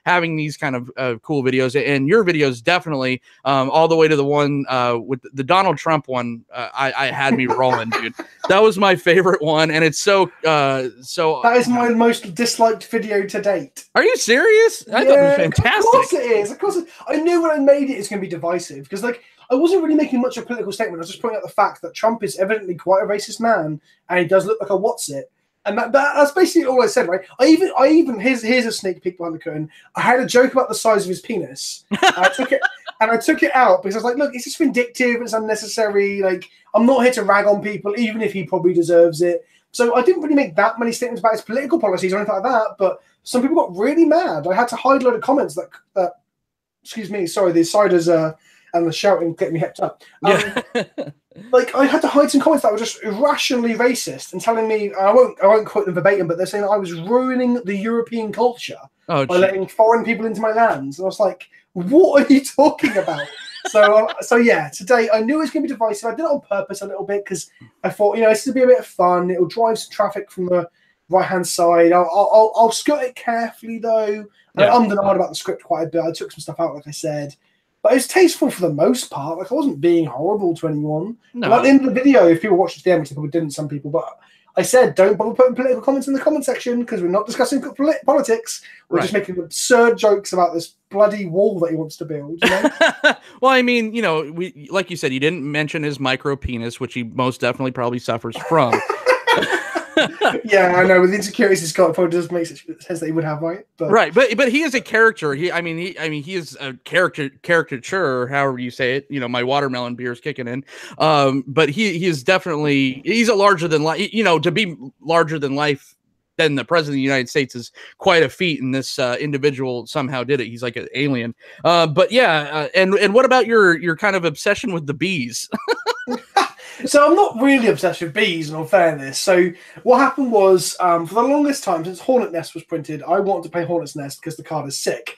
having these kind of cool videos, and your videos definitely, all the way to the one with the Donald Trump one. I had me rolling, dude. That was my favorite one. And it's so. That is my most disliked video to date. Are you serious? I thought it was fantastic. Of course it is. Of course. I knew when I made it, it's going to be divisive, because I wasn't really making much of a political statement. I was just pointing out the fact that Trump is evidently quite a racist man, and he does look like a what's-it. And that's basically all I said, right? I even here's a sneak peek behind the curtain. I had a joke about the size of his penis. I took it out because I was like, look, it's just vindictive, it's unnecessary. Like, I'm not here to rag on people, even if he probably deserves it. So I didn't really make that many statements about his political policies or anything like that, but some people got really mad. I had to hide a load of comments that excuse me, sorry, the ciders and the shouting getting me hepped up. Like, I had to hide some comments that were just irrationally racist and telling me, I won't quote them verbatim, but they're saying that I was ruining the European culture by letting foreign people into my lands. And I was like, what are you talking about? So yeah, today I knew it was going to be divisive. I did it on purpose a little bit because I thought, it's going to be a bit of fun. It'll drive some traffic from the right-hand side. I'll skirt it carefully, though. Yeah. I undenied about the script quite a bit. I took some stuff out, like I said. But it was tasteful for the most part. Like, I wasn't being horrible to anyone. No. At the end of the video, if people watched it to the end, which they probably didn't, some people, but I said, don't bother putting political comments in the comment section because we're not discussing politics. We're just making absurd jokes about this bloody wall that he wants to build. Well, I mean, we, like you said, you didn't mention his micro penis, which he most definitely probably suffers from. Yeah, I know. With the insecurities he's got, it probably does make sense that he would have, right? But he is a character. He is a caricature, however you say it. My watermelon beer is kicking in. But he is definitely, he's a larger than life. To be larger than life than the president of the United States is quite a feat, and this individual somehow did it. He's like an alien. But yeah, and what about your kind of obsession with the bees? So I'm not really obsessed with bees, in all fairness. So what happened was, for the longest time, since Hornet Nest was printed, I wanted to play Hornet's Nest because the card is sick.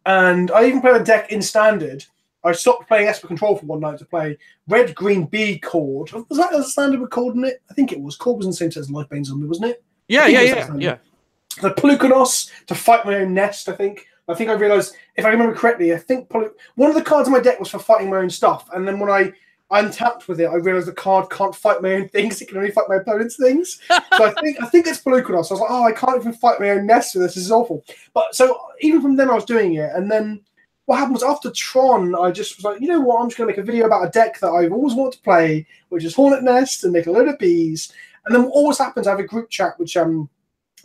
And I even played a deck in Standard. I stopped playing Esper Control for one night to play Red Green Bee Cord. Was that a Standard with Cord in it? I think it was. Cord was in the same set as Lifebane Zombie, wasn't it? Yeah. The Pelucanos to fight my own nest, I think. I realised, if I remember correctly, I think one of the cards in my deck was for fighting my own stuff. And then when I untapped with it, I realized the card can't fight my own things. It can only fight my opponent's things. So I think it's Pelucanos. I was like, I can't even fight my own nest with this. This is awful. But so even from then, I was doing it, and then what happened was after Tron, I just was like, you know what, I'm just going to make a video about a deck that I've always wanted to play, which is Hornet Nest, and make a load of bees. And then what always happens, I have a group chat, which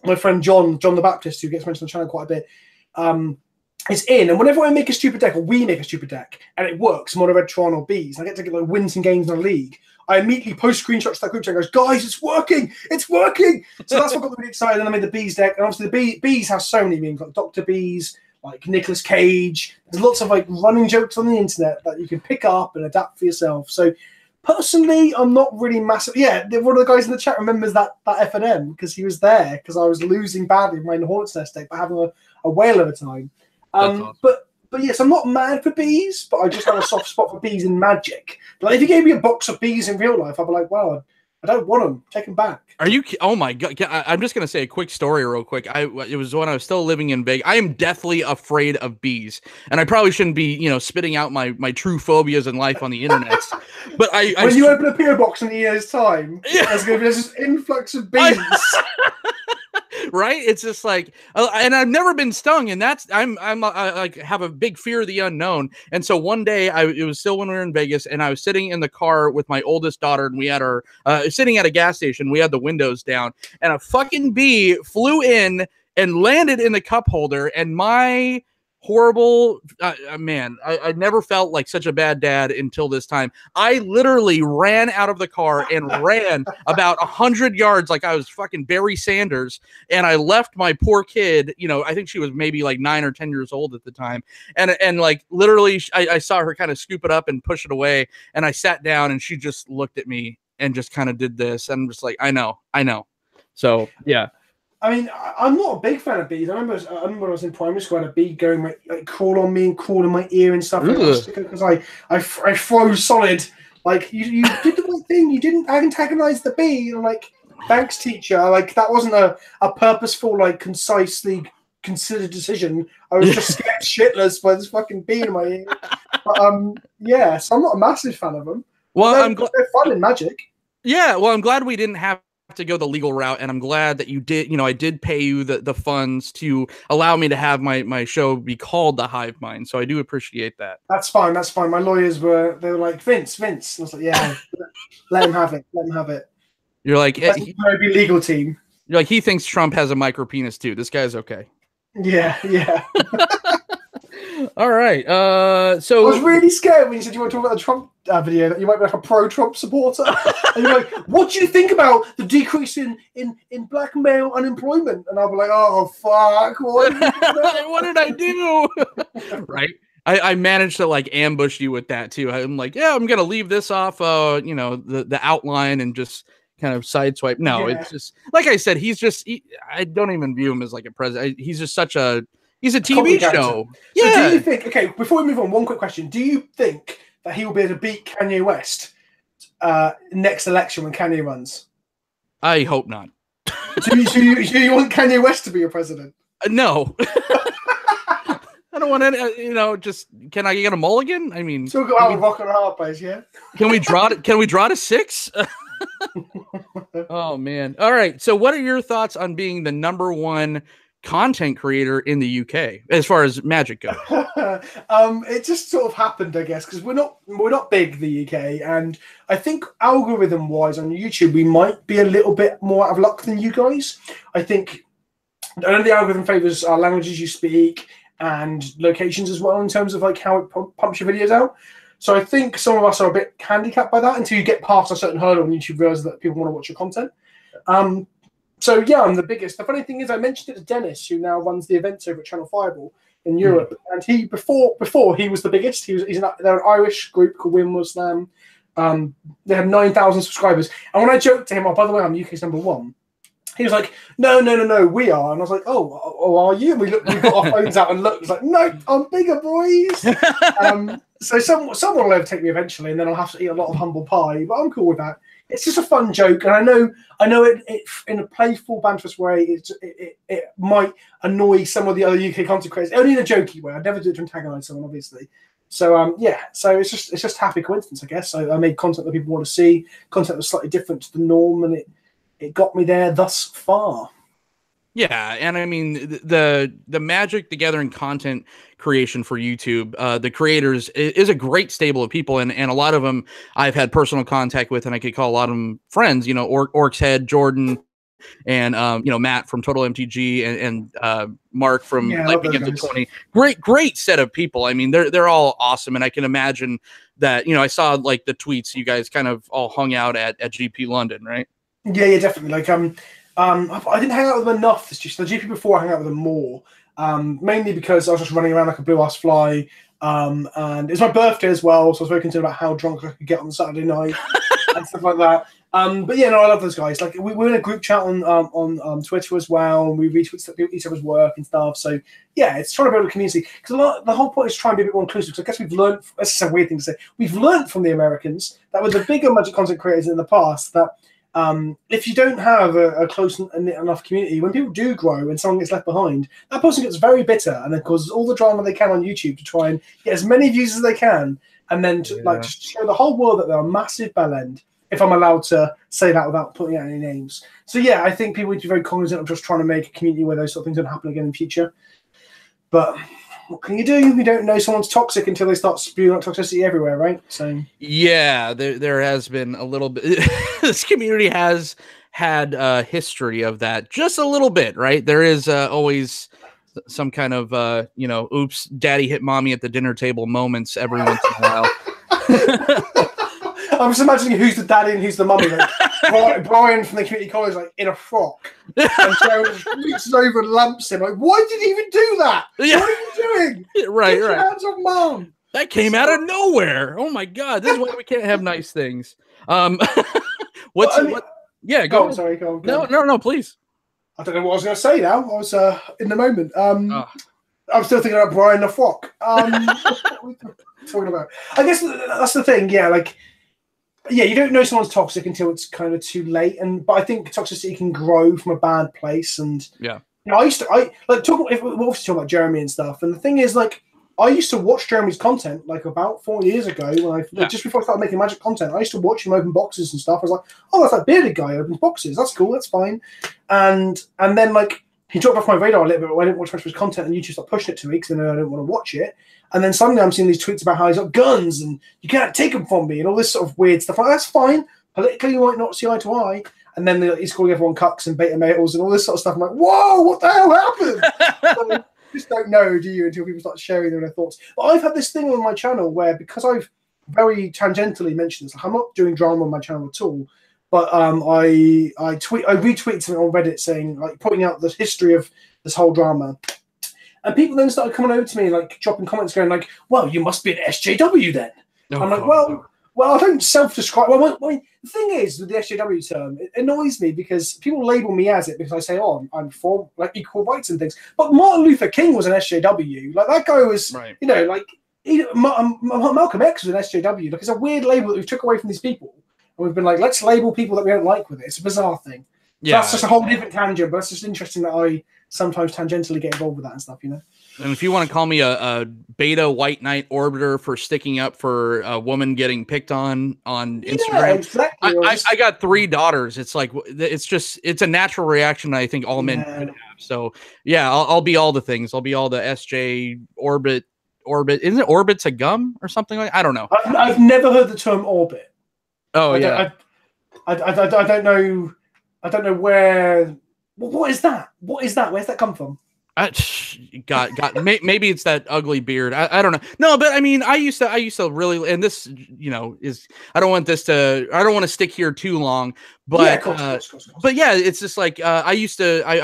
my friend John the Baptist, who gets mentioned on the channel quite a bit, is in. And whenever I make a stupid deck, or we make a stupid deck, and it works, Mono Red Tron or bees, and I get to like, win some games in the league, I immediately post screenshots to that group chat and goes, guys, it's working! It's working! So that's what got me really excited. And I made the bees deck. And obviously the bees have so many meanings, like Dr. Bees, like Nicolas Cage. There's lots of like running jokes on the internet that you can pick up and adapt for yourself. So personally, I'm not really massive. Yeah, one of the guys in the chat remembers that F&M because he was there because I was losing badly playing the Hornet's Nest deck, but having a whale of a time. Awesome. But yes, I'm not mad for bees, but I just have a soft spot for bees in Magic. Like if you gave me a box of bees in real life, I'd be like, wow, I don't want them. Take them back. Are you? Oh my god! I'm just gonna say a quick story, real quick. It was when I was still living in Vegas. I am deathly afraid of bees, and I probably shouldn't be, spitting out my true phobias in life on the internet. But when you open a PO box in a year's time, there's gonna be this influx of bees. Right? It's just like, and I've never been stung, and that's I like have a big fear of the unknown. And so one day, it was still when we were in Vegas, and I was sitting in the car with my oldest daughter, and we had our sitting at a gas station. We had the windows down, and a fucking bee flew in and landed in the cup holder, and my horrible man, I never felt like such a bad dad until this time. I literally ran out of the car and ran about 100 yards like I was fucking Barry Sanders, and I left my poor kid, I think she was maybe like 9 or 10 years old at the time, and like literally I saw her kind of scoop it up and push it away, and I sat down and she just looked at me and just kind of did this, and I'm just like, I know. So yeah. I mean, I'm not a big fan of bees. I remember when I was in primary school, I had a bee going like crawl on me and crawl in my ear and stuff because I froze solid. Like you did the right thing. You didn't antagonize the bee. And like, thanks, teacher. Like that wasn't a purposeful, like concisely considered decision. I was just scared shitless by this fucking bee in my ear. But yeah. So I'm not a massive fan of them. Well, they're fun in Magic. Yeah. Well, I'm glad we didn't have to go the legal route, and I'm glad that you did. I did pay you the funds to allow me to have my show be called the Hive Mind, so I do appreciate that. That's fine. My lawyers were like, Vince, and I was like, yeah, let him have it. You're like, Kenobi legal team. You're like, he thinks Trump has a micro penis too. This guy's okay. Yeah. All right. So I was really scared when you said you want to talk about the Trump video that you might be like a pro-Trump supporter. And you're like, what do you think about the decrease in black male unemployment? And I'll be like, oh fuck, what did I do? Right. I managed to like ambush you with that too. I'm like, yeah, I'm gonna leave this off the outline and just kind of sideswipe. No, It's just like I said, I don't even view him as like a president. He's just he's a TV show. Yeah. So do you think, okay, before we move on, one quick question. Do you think that he will be able to beat Kanye West next election when Kanye runs? I hope not. Do you want Kanye West to be your president? No. I don't want any, just, can I get a mulligan? I mean. So we'll go out with rock and a hard place, yeah? Can we draw to 6? Oh, man. All right. So what are your thoughts on being the #1 content creator in the UK as far as Magic goes? It just sort of happened, I guess, because we're not big, the UK, and I think algorithm wise on YouTube we might be a little bit more out of luck than you guys. I know the algorithm favors languages you speak and locations as well in terms of like how it pumps your videos out. So I think some of us are a bit handicapped by that until you get past a certain hurdle and YouTube realizes that people want to watch your content. So yeah, I'm the biggest. The funny thing is, I mentioned it to Dennis, who now runs the events over at Channel Fireball in Europe, and he before he was the biggest. They're an Irish group called Win Slam. They had 9,000 subscribers, and when I joked to him, "Oh, by the way, I'm UK's #1," he was like, "No, we are." And I was like, "Oh, are you?" And we got our phones out and looked. It's like, "No, I'm bigger, boys." So someone will overtake me eventually, and then I'll have to eat a lot of humble pie. But I'm cool with that. It's just a fun joke, and I know it in a playful, banterous way. It might annoy some of the other UK content creators, only in a jokey way. I'd never do it to antagonize someone, obviously. So yeah, so it's just happy coincidence, I guess. I made content that people want to see, content that was slightly different to the norm, and it got me there thus far. Yeah, and I mean the Magic the Gathering content creation for YouTube, the creators is a great stable of people, and a lot of them I've had personal contact with, and I could call a lot of them friends. You know, Orcs Head, Jordan, and you know, Matt from Total MTG, and Mark from Yeah, I Life love those Begins at guys. 20. Great set of people. I mean, they're all awesome, and I can imagine that. You know, I saw like the tweets you guys kind of all hung out at GP London, right? Yeah, definitely. Like, I didn't hang out with them enough. It's just the GP before I hung out with them more. Mainly because I was just running around like a blue ass fly. And it's my birthday as well, so I was very concerned about how drunk I could get on Saturday night and stuff like that. But yeah, no, I love those guys. Like, we're in a group chat on Twitter as well, and we retweet each other's work and stuff. So yeah, it's trying to build a community, because the whole point is trying to be a bit more inclusive. So I guess we've learned. That's a weird thing to say. We've learned from the Americans that with the bigger Magic content creators in the past that. If you don't have a close enough community, when people do grow and someone gets left behind, that person gets very bitter and then causes all the drama they can on YouTube to try and get as many views as they can, and then to like just show the whole world that they're a massive bellend, if I'm allowed to say that without putting out any names. So yeah, I think people need to be very cognizant of just trying to make a community where those sort of things don't happen again in future. But what can you do? You don't know someone's toxic until they start spewing out toxicity everywhere, right? So yeah, there has been a little bit. This community has had a history of that, just a little bit, right? There is always some kind of you know, oops, daddy hit mommy at the dinner table moments every once in a while. I'm just imagining who's the daddy and who's the mummy. Like Brian from the community college, like in a frock, and Joe just reaches over and lamps him. Like, why did he even do that? Yeah. What are you doing? Right. Get your hands on mom. That came out of nowhere. Oh my god, this is why we can't have nice things. Yeah, go on. Sorry, go on. No, please. I don't know what I was going to say now. I was in the moment. I'm still thinking about Brian the frock. What are we talking about? I guess that's the thing. Yeah, like. Yeah, you don't know someone's toxic until it's kind of too late, but I think toxicity can grow from a bad place. And yeah, you know, we're obviously talking about Jeremy and stuff. And the thing is, like, I used to watch Jeremy's content like about 4 years ago just before I started making Magic content. I used to watch him open boxes and stuff. I was like, oh, that's that bearded guy who opens boxes. That's cool. That's fine. And then like he dropped off my radar a little bit. I didn't watch much of his content, and YouTube started pushing it to me because then I didn't want to watch it. And then suddenly I'm seeing these tweets about how he's got guns and you can't take them from me and all this sort of weird stuff. Like, that's fine. Politically, you might not see eye to eye. And then he's calling everyone cucks and beta males and all this sort of stuff. I'm like, whoa, what the hell happened? So, just don't know, do you, until people start sharing their thoughts. But I've had this thing on my channel where, because I've very tangentially mentioned this, like, I'm not doing drama on my channel at all, but I retweeted something on Reddit saying, like, pointing out the history of this whole drama. And people then started coming over to me, like, dropping comments going like, well, you must be an SJW then. I'm like, well, I don't self-describe. Well, I mean, the thing is, with the SJW term, it annoys me because people label me as it because I say, oh, I'm for, like, equal rights and things. But Martin Luther King was an SJW. Like, that guy was, you know, like, Malcolm X was an SJW. Like, it's a weird label that we took away from these people. And we've been like, let's label people that we don't like with it. It's a bizarre thing. So that's just a whole different tangent, but it's just interesting that I sometimes tangentially get involved with that and stuff, you know. And if you want to call me a beta white knight orbiter for sticking up for a woman getting picked on Instagram, exactly. I got 3 daughters. It's like, it's a natural reaction I think all men should have. So yeah, I'll be all the things. I'll be all the SJ orbit. Isn't it orbit's a gum or something like? I don't know. I've never heard the term orbit. Oh, I don't know. I don't know where. What is that? What is that? Where's that come from? Maybe it's that ugly beard. I don't know. No, but I mean, I used to really, and this, you know, is, I don't want to stick here too long, but yeah, of course. But yeah, it's just like I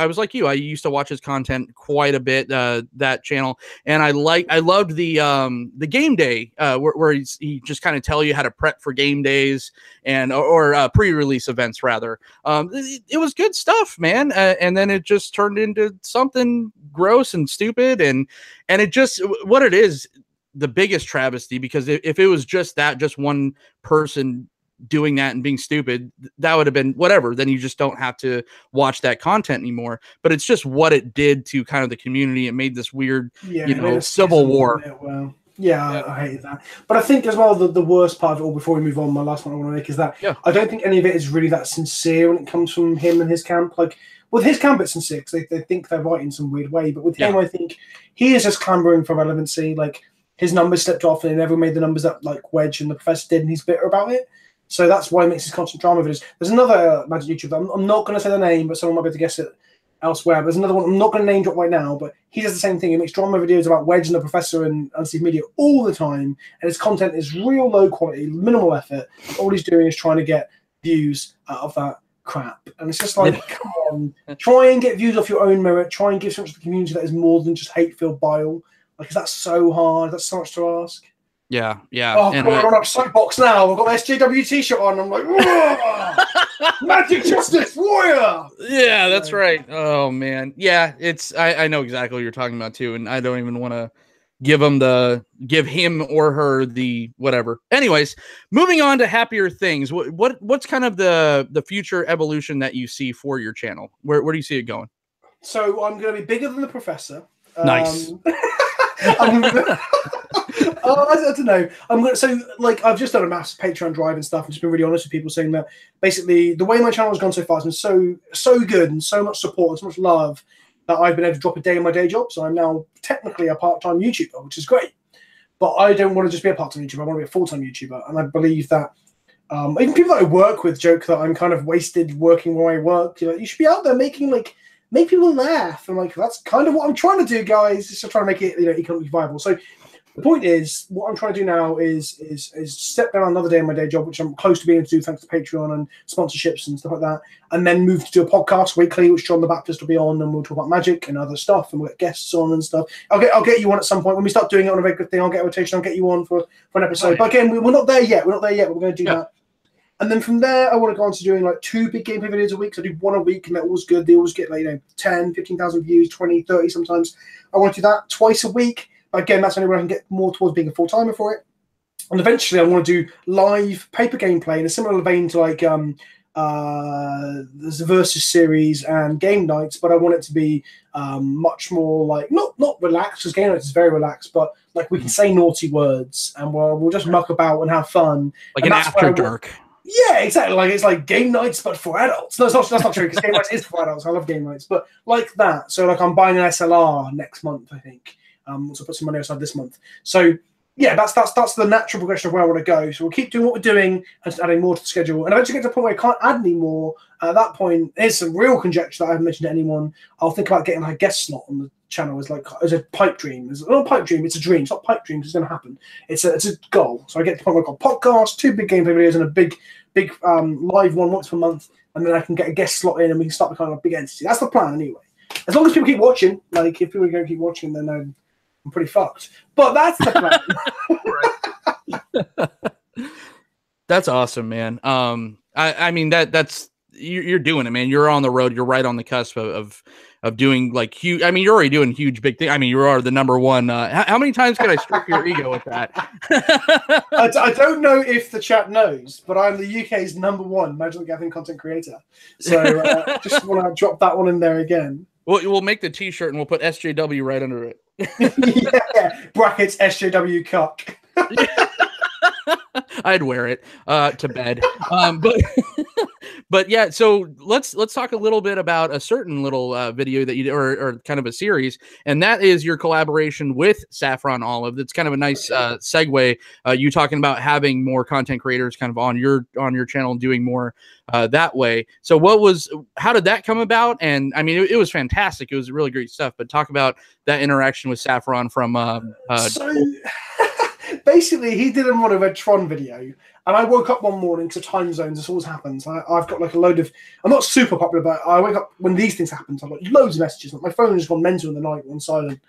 was like you. I used to watch his content quite a bit, that channel, and I loved the game day where he just kind of tell you how to prep for game days and or pre-release events rather. It was good stuff, man, and then it just turned into something gross and stupid, and it just, what it is, the biggest travesty, because if it was just one person doing that and being stupid, that would have been whatever, then you just don't have to watch that content anymore. But it's just what it did to kind of the community. It made this weird, civil war. Yeah, I hated that. But I think as well, the worst part of it all, before we move on, my last one I want to make is that I don't think any of it is really that sincere when it comes from him and his camp. Like, with his Gambits and Six, they think they're right in some weird way. But with him, I think he is just clambering for relevancy. Like, his numbers slipped off and he never made the numbers that like Wedge and the Professor did, and he's bitter about it. So that's why he makes his constant drama videos. There's another Magic YouTuber, I'm not going to say the name, but someone might be able to guess it elsewhere. But there's another one, I'm not going to name drop right now, but he does the same thing. He makes drama videos about Wedge and the Professor and Unsteve Media all the time, and his content is real low quality, minimal effort. All he's doing is trying to get views out of that crap. And it's just like, come on, try and get views off your own merit, try and give something to the community that is more than just hate-filled bile. Like, is that so hard? That's so much to ask. Yeah, yeah. Oh, God, we're on a soapbox now. I've got my SJW t-shirt on. I'm like, Magic Justice Warrior. Yeah, that's right. Oh man, yeah. It's I know exactly what you're talking about too, and I don't even want to give him or her the whatever. Anyways, moving on to happier things. What's kind of the future evolution that you see for your channel? Where do you see it going? So I'm going to be bigger than the Professor. Nice. I'm gonna, I don't know. I've just done a massive Patreon drive and stuff, and just been really honest with people, saying that basically the way my channel has gone so far has been so good and so much support and so much love that I've been able to drop a day in my day job. So I'm now technically a part-time YouTuber, which is great. But I don't want to just be a part-time YouTuber. I want to be a full-time YouTuber, and I believe that even people that I work with joke that I'm kind of wasted working where I work. You know, you should be out there make people laugh. I'm like, that's kind of what I'm trying to do, guys. Just trying to make it, economically viable. So the point is, what I'm trying to do now is step down another day in my day job, which I'm close to being able to do thanks to Patreon and sponsorships and stuff like that, and then move to do a podcast weekly, which John the Baptist will be on, and we'll talk about magic and other stuff, and we'll get guests on and stuff. I'll get you on at some point when we start doing it on a regular thing. I'll get a rotation. I'll get you on for an episode. Oh, yeah. But again, we're not there yet. We're not there yet. But we're going to do that. And then from there, I want to go on to doing like 2 big gameplay videos a week. So I do one a week, and they're always good. They always get 10, 15,000 views, 20, 30 sometimes. I want to do that twice a week. But again, that's only where I can get more towards being a full-timer for it. And eventually, I want to do live paper gameplay in a similar vein to like there's a Versus series and game nights, but I want it to be much more like not relaxed, because game nights is very relaxed, but like we can say naughty words and we'll just muck about and have fun. Like an after dark. Yeah, exactly. Like it's like game nights, but for adults. No, that's not true, because game nights is for adults. I love game nights, but like that. So like I'm buying an SLR next month, I think. So put some money aside this month. So yeah, that's the natural progression of where I want to go. So we'll keep doing what we're doing and just adding more to the schedule. And eventually get to the point where I can't add any more. At that point, there's some real conjecture that I haven't mentioned to anyone. I'll think about getting like a guest slot on the channel as a pipe dream. It's not a pipe dream, it's a dream. It's not pipe dream, it's going to happen. It's a goal. So I get to the point where I've got a podcast, 2 big gameplay videos, and a big live one once per month. And then I can get a guest slot in and we can start becoming a big entity. That's the plan anyway. As long as people keep watching, like if people are going to keep watching, then I'm pretty fucked. But that's the plan. That's awesome, man. I mean that's you're doing it, man. You're on the road. You're right on the cusp of doing like huge. I mean, you're already doing huge, big thing. I mean, you are the #1. How many times can I stroke your ego with that? I don't know if the chat knows, but I'm the UK's #1 Magic the Gathering content creator. So just want to drop that one in there again. We'll make the T-shirt and we'll put SJW right under it. Yeah, brackets SJW Cup. I'd wear it to bed. But yeah, so let's talk a little bit about a certain little video that you did, or kind of a series, and that is your collaboration with Saffron Olive. That's kind of a nice segue. You talking about having more content creators kind of on your channel and doing more that way. So how did that come about? And I mean, it was fantastic. It was really great stuff. But talk about that interaction with Saffron from basically, he did a Multiverse Tron video, and I woke up one morning to time zones. This always happens. I've got like a load of. I'm not super popular, but I wake up when these things happen. I've got loads of messages. Like my phone has gone mental in the night on silent.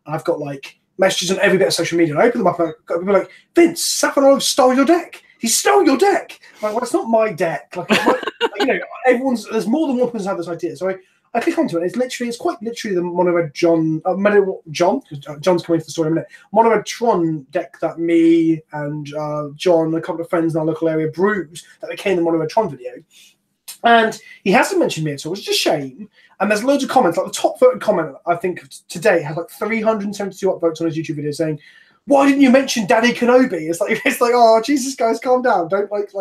And I've got like messages on every bit of social media. And I open them up, and I've got people like, Vince, Saffron Olive stole your deck. He stole your deck. I'm like, well, it's not my deck. Like, there's more than one person have this idea. So I click onto it. It's quite literally the Mono-Red John, because John's coming into the story in a minute. Mono-Red Tron deck that me and John, a couple of friends in our local area, brewed that became the Mono-Red Tron video. And he hasn't mentioned me at all, which is a shame. And there's loads of comments. Like the top voted comment, I think, today has like 372 upvotes on his YouTube video saying, "Why didn't you mention Daddy Kenobi?" It's like, oh, Jesus, guys, calm down. Don't like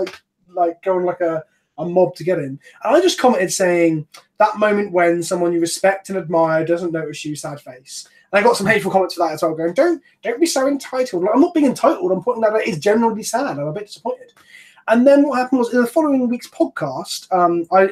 go on like a a mob to get in. And I just commented saying, that moment when someone you respect and admire doesn't notice you, sad face. And I got some hateful comments for that as well, going, don't be so entitled. Like, I'm not being entitled. I'm pointing that it is generally sad. I'm a bit disappointed. And then what happened was, in the following week's podcast,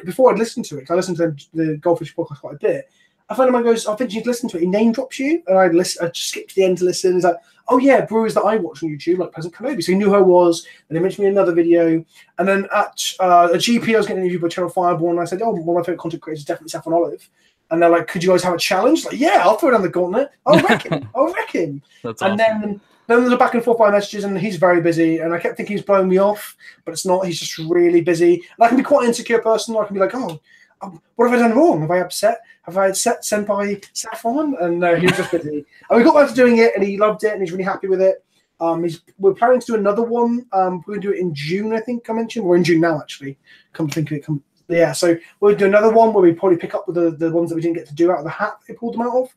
before I'd listened to it, 'cause I listened to the Goldfish podcast quite a bit, a friend of mine goes, I think you should listen to it. He name drops you. And I just skipped to the end to listen. He's like, oh yeah, brewers that I watch on YouTube, like Pleasant Kenobi. So he knew who I was. And they mentioned me in another video. And then at a GP, I was getting interviewed by Channel Fireball. And I said, oh, one of my favorite content creators is definitely Saffron Olive. And they're like, could you guys have a challenge? Like, yeah, I'll throw down the gauntlet. I'll wreck him. That's and awesome. Then there's a back and forth by messages, and he's very busy. And I kept thinking he's blowing me off, but it's not. He's just really busy. And I can be quite an insecure person. I can be like, oh, what have I done wrong? Have I upset? Have I upset Senpai Saffron? And he was just busy. And we got back to doing it, and he loved it, and he's really happy with it. We're planning to do another one. We're going to do it in June, I think I mentioned. We're in June now, actually. Come to think of it. Yeah, so we'll do another one where we probably pick up with the ones that we didn't get to do out of the hat they pulled them out of,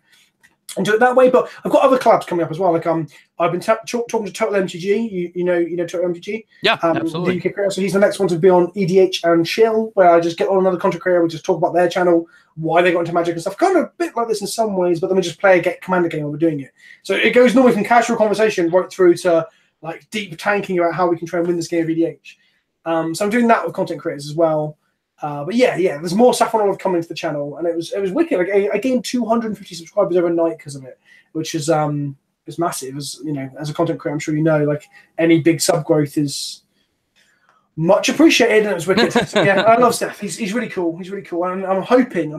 and do it that way. But I've got other collabs coming up as well. Like I've been talking to Total MTG. You know Total MTG. Yeah, absolutely. The UK creator. So he's the next one to be on EDH and Chill, where I just get on another content creator. We just talk about their channel, why they got into Magic and stuff. Kind of a bit like this in some ways, but then we just play a commander game while we're doing it. So it goes normally from casual conversation right through to like deep tanking about how we can try and win this game of EDH. So I'm doing that with content creators as well. But yeah, there's more Saffron Olive coming to the channel, and it was wicked. Like I gained 250 subscribers overnight because of it, which is massive. As you know, as a content creator, I'm sure you know, like any big sub growth is much appreciated, and it was wicked. So, yeah, I love Steph. He's really cool. He's really cool, and I'm hoping,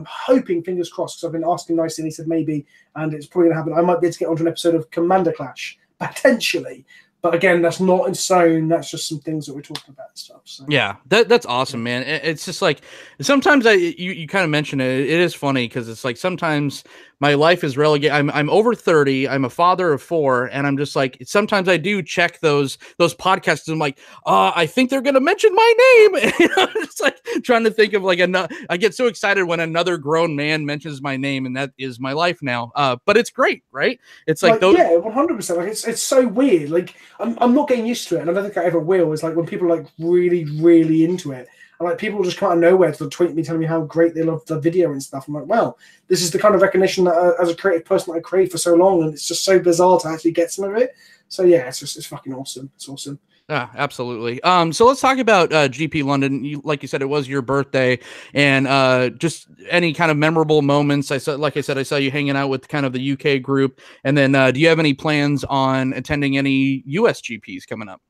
fingers crossed, because I've been asking nicely, and he said maybe, and it's probably gonna happen. I might be able to get onto an episode of Commander Clash potentially. But again, that's not in stone. That's just some things that we're talking about and stuff. So. Yeah, that's awesome, man. It's just like sometimes you kind of mention it. It is funny because it's like sometimes my life is relegated. I'm over 30. I'm a father of 4, and I'm just like sometimes I do check those podcasts. And I'm like, I think they're gonna mention my name. You know, it's like trying to think of like I get so excited when another grown man mentions my name, and that is my life now. But it's great, right? It's like those. Yeah, 100%. Like it's so weird. Like I'm not getting used to it, and I don't think I ever will. It's like when people are like really, really into it, and like people just come out of nowhere to tweet me telling me how great they love the video and stuff. I'm like, wow, this is the kind of recognition that as a creative person that I crave for so long, and it's just so bizarre to actually get some of it. So yeah, it's fucking awesome. It's awesome. Yeah, absolutely. So let's talk about GP London. Like you said, it was your birthday, and just any kind of memorable moments. I saw you hanging out with kind of the UK group, and then do you have any plans on attending any US GPs coming up?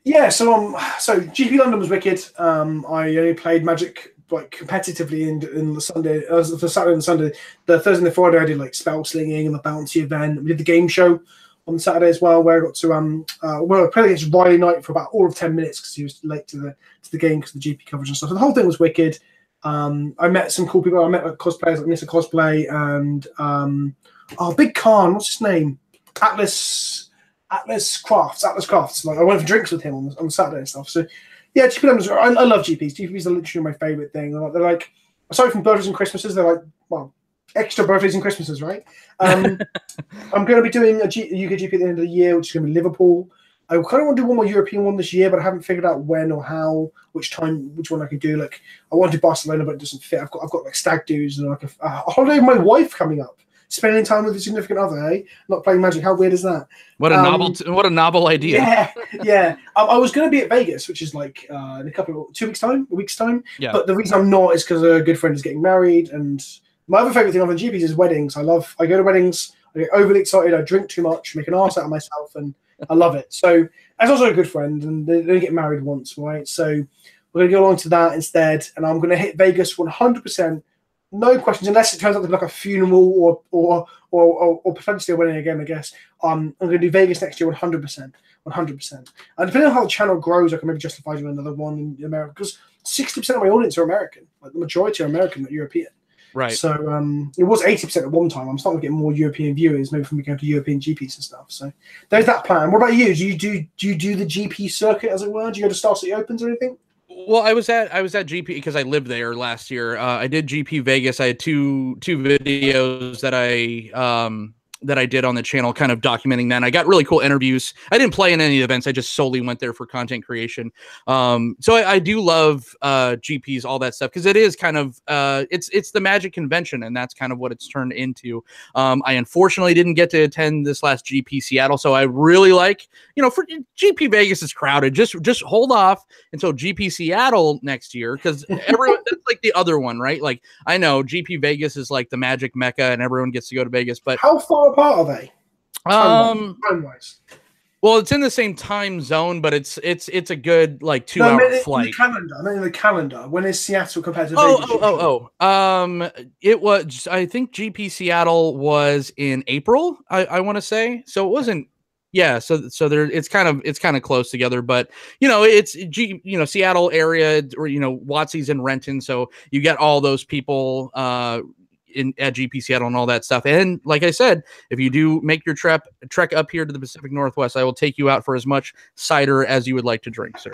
Yeah, so GP London was wicked. I only played Magic like competitively in the Sunday, the Saturday and Sunday. The Thursday and the Friday I did like spell slinging and the bounty event. We did the game show on Saturday as well, where I got to I played against Riley Knight for about all of 10 minutes because he was late to the game because of the GP coverage and stuff. So the whole thing was wicked. I met some cool people. I met like cosplayers like Mr. Cosplay and Big Khan. What's his name? Atlas Crafts. Like I went for drinks with him on Saturday and stuff. So yeah, GP London's. I love GPs. GPs are literally my favorite thing. They're like aside from birthdays and Christmases, they're like extra birthdays and Christmases, right? I'm going to be doing a UK GP at the end of the year, which is going to be Liverpool. I kind of want to do one more European one this year, but I haven't figured out when or how, which one I can do. Like I want to do Barcelona, but it doesn't fit. I've got like stag do's and like a holiday with my wife coming up. Spending time with a significant other, eh? Not playing Magic. How weird is that? What a novel idea. Yeah. I was going to be at Vegas, which is like in a week's time. Yeah. But the reason I'm not is because a good friend is getting married, and my other favorite thing other than GPs is weddings. I go to weddings. I get overly excited. I drink too much, make an arse out of myself, and I love it. So as also a good friend, and they get married once, right? So we're going to go along to that instead, and I'm going to hit Vegas 100%. No questions, unless it turns out to be like a funeral or potentially a wedding again, I guess. I'm going to do Vegas next year 100%. 100%. And depending on how the channel grows, I can maybe justify doing another one in America, because 60% of my audience are American. Like the majority are American, not European. Right. So it was 80% at one time. I'm starting to get more European viewers, maybe from going to European GPs and stuff. So there's that plan. What about you? Do you do the GP circuit, as it were? Do you go to Star City Opens or anything? Well, I was at GP because I lived there last year. I did GP Vegas. I had two videos that I that I did on the channel, kind of documenting that. And I got really cool interviews. I didn't play in any of the events. I just solely went there for content creation. So I do love GPs, all that stuff, because it is kind of it's the Magic convention, and that's kind of what it's turned into. I unfortunately didn't get to attend this last GP Seattle, so I really like, for GP Vegas is crowded. Just hold off until GP Seattle next year, because everyone that's like the other one, right? Like, I know GP Vegas is like the Magic Mecca, and everyone gets to go to Vegas. But how far apart are they? Time-wise. Well, it's in the same time zone, but it's a good like 2-hour flight. I mean, in the calendar. When is Seattle compared to Vegas? It was, I think GP Seattle was in April. I want to say, so it wasn't. Yeah, so there it's kind of close together, but it's Seattle area, or WotC's in Renton, so you get all those people at GP Seattle and all that stuff. And like I said, if you do make your trek up here to the Pacific Northwest, I will take you out for as much cider as you would like to drink, sir.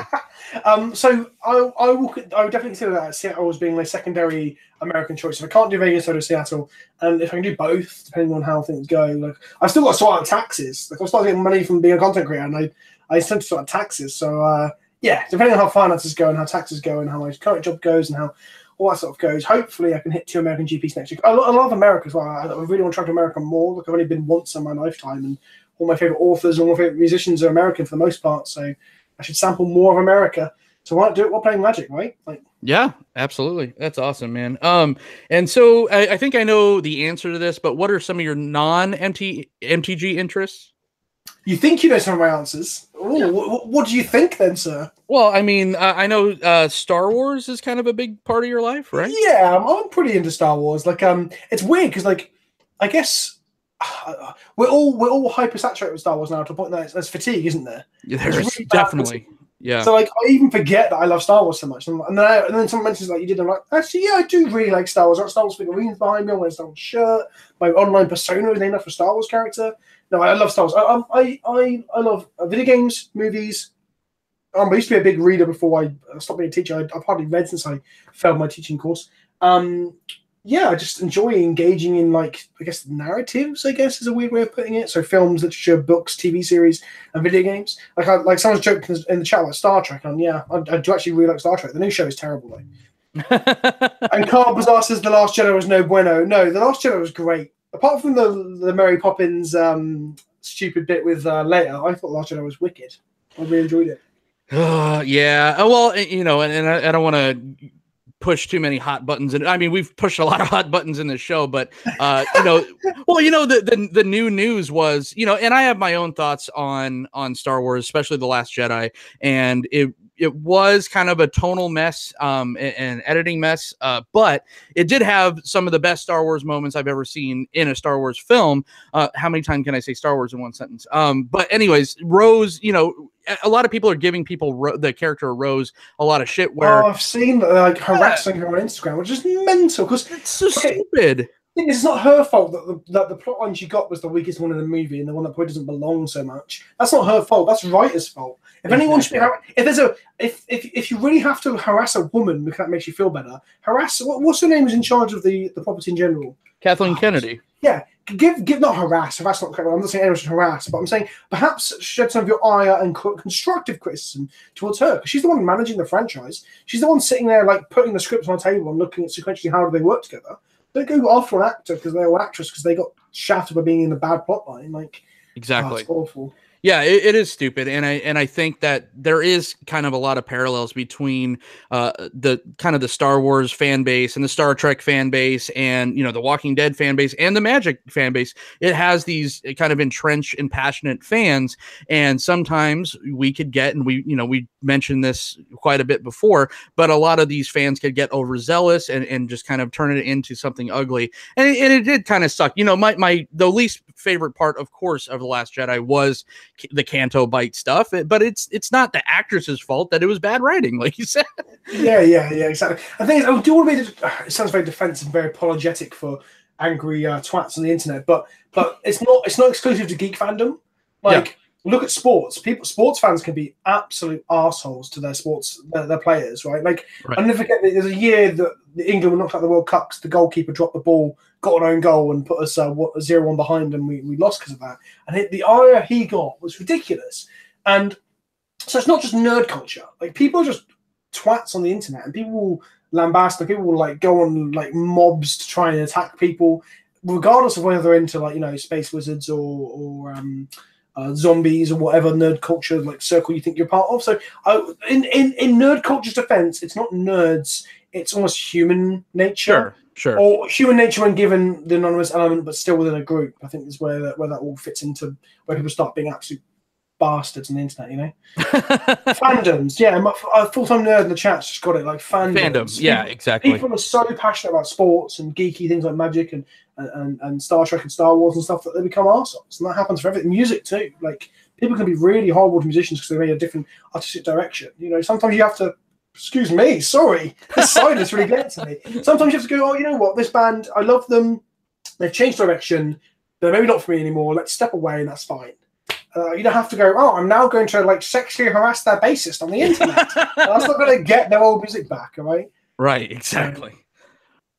So I would definitely consider that Seattle as being my secondary American choice. If I can't do Vegas, I do Seattle, and if I can do both, depending on how things go, like I've still got to sort out taxes. Like I'm starting getting money from being a content creator, and I still have to sort out taxes. So yeah, depending on how finances go and how taxes go and how my current job goes and how all that sort of goes, hopefully I can hit 2 American GPs next year. I love America as well. I really want to travel to America more. Like I've only been once in my lifetime, and all my favorite authors and all my favorite musicians are American for the most part. So I should sample more of America. So why not do it while playing Magic, right? Like, yeah, absolutely. That's awesome, man. And so I think I know the answer to this, but what are some of your non-MTG interests? You think you know some of my answers. Ooh, yeah. What do you think then, sir? Well, I mean, I know Star Wars is kind of a big part of your life, right? Yeah, I'm pretty into Star Wars. Like, it's weird because, like, I guess we're all hypersaturated with Star Wars now to the point that there's fatigue, isn't there? Yeah, there's really definitely. Yeah. So like, I even forget that I love Star Wars so much, and then someone mentions like you did, I'm like, actually, yeah, I do really like Star Wars. I've got Star Wars figurines behind me. I'm wearing a Star Wars shirt. My online persona is named after a Star Wars character. No, I love Star Wars. I love video games, movies. I used to be a big reader before I stopped being a teacher. I've hardly read since I failed my teaching course. Yeah, I just enjoy engaging in, like, I guess narratives, I guess is a weird way of putting it. So films, literature, books, TV series, and video games. Like someone's joking in the chat about Star Trek, and yeah, I do actually really like Star Trek. The new show is terrible though. And Carl Bazaar says The Last Jedi was no bueno. No, The Last Jedi was great. Apart from the Mary Poppins stupid bit with Leia, I thought The Last Jedi was wicked. I really enjoyed it. Yeah. Well, and I don't want to push too many hot buttons, and I mean we've pushed a lot of hot buttons in this show, but the new news was, and I have my own thoughts on Star Wars, especially The Last Jedi, and it was kind of a tonal mess, and editing mess, but it did have some of the best Star Wars moments I've ever seen in a Star Wars film. How many times can I say Star Wars in one sentence? But anyways, Rose, a lot of people are giving the character Rose a lot of shit. Where I've seen like harassing her on Instagram, which is mental because it's so stupid. It's not her fault that the plot line she got was the weakest one in the movie and the one that probably doesn't belong so much. That's not her fault. That's writer's fault. If anyone should be if you really have to harass a woman because that makes you feel better, harass what's her name is in charge of the property in general? Kathleen Kennedy. Yeah. Give not harass. Harass not correct. I'm not saying anyone should harass, but I'm saying perhaps shed some of your ire and constructive criticism towards her because she's the one managing the franchise. She's the one sitting there like putting the scripts on the table and looking at sequentially how do they work together. Don't go after an actor because they're an actress because they got shafted by being in the bad plot line. Like exactly, it's awful. Yeah, it is stupid, and I think that there is kind of a lot of parallels between the Star Wars fan base and the Star Trek fan base, and the Walking Dead fan base and the Magic fan base. It has these kind of entrenched and passionate fans, and sometimes we could get, and we mentioned this quite a bit before, but a lot of these fans could get overzealous and just kind of turn it into something ugly, and it did kind of suck. The least favorite part, of course, of The Last Jedi was the Canto Bite stuff, but it's not the actress's fault that it was bad writing, like you said. Yeah, exactly. I think I do want to be. It sounds very defensive and very apologetic for angry twats on the internet, but it's not exclusive to geek fandom. Like look at sports. Sports fans can be absolute assholes to their their players, right? Like, Right. I'll never forget that there's a year that England were knocked out of the World Cup because the goalkeeper dropped the ball, got an own goal, and put us 0-1 behind, and we lost because of that. And the ire he got was ridiculous. And so it's not just nerd culture. Like, people are just twats on the internet, and people will lambast, and people will like go on like mobs to try and attack people, regardless of whether they're into like, you know, space wizards or zombies or whatever nerd culture like circle you think you're part of. So in nerd culture's defense, it's not nerds, it's almost human nature. Sure. Or human nature when given the anonymous element, but still within a group. I think is where that all fits into, where people start being absolute bastards on the internet, you know. Fandoms, yeah. A full-time nerd in the chat's just got it, like fandoms. Yeah, exactly. People are so passionate about sports and geeky things like Magic and Star Trek and Star Wars and stuff that they become arseholes. And that happens for everything. Music too. Like, people can be really horrible to musicians because they made a different artistic direction. You know, sometimes you have to, excuse me, sorry, this silence really gets to me. Sometimes you have to go, oh, you know what, this band, I love them, they've changed direction, they're maybe not for me anymore, let's step away and that's fine. You don't have to go, oh, I'm now going to like sexually harass their bassist on the internet. That's not going to get their old music back, all right? Right, exactly.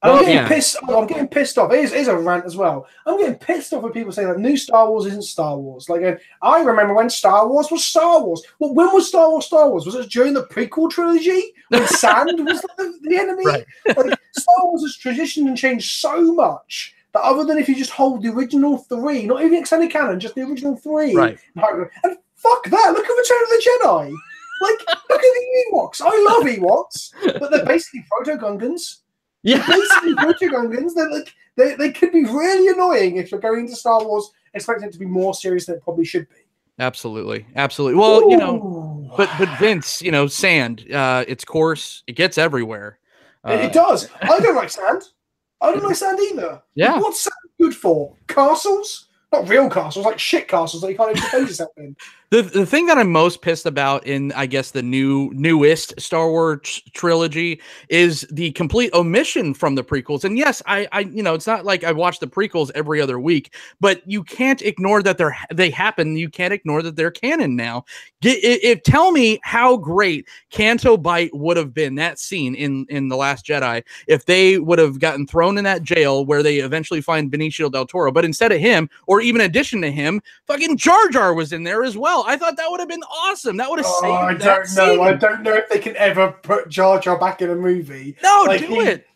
I'm getting pissed off. Here's a rant as well. I'm getting pissed off when people say that new Star Wars isn't Star Wars. Like, I remember when Star Wars was Star Wars. Well, when was Star Wars Star Wars? Was it during the prequel trilogy when sand was the enemy? Right. Like, Star Wars has transitioned and changed so much that other than if you just hold the original 3, not even extended canon, just the original 3. Right. And fuck that. Look at Return of the Jedi. Like, look at the Ewoks. I love Ewoks, but they're basically proto-Gungans. Yeah, basically proto-Gungans. They're like, they could be really annoying if you're going into Star Wars expecting it to be more serious than it probably should be. Absolutely. Well, Ooh. you know, but Vince, you know, sand, it's coarse, it gets everywhere. It does. I don't like sand. I don't like sand either. Yeah. Like, what's sand good for? Castles? Not real castles, like shit castles that you can't even pose yourself in. The thing that I'm most pissed about in, I guess, the newest Star Wars trilogy is the complete omission from the prequels. And yes, I you know, it's not like I watch the prequels every other week, but you can't ignore that they happen. You can't ignore that they're canon now. Tell me how great Canto Bight would have been, that scene in The Last Jedi, if they would have gotten thrown in that jail where they eventually find Benicio del Toro, but instead of him, or even in addition to him, fucking Jar Jar was in there as well. I thought that would have been awesome. That would have saved that scene. I don't know if they can ever put Jar Jar back in a movie. No, like, do it.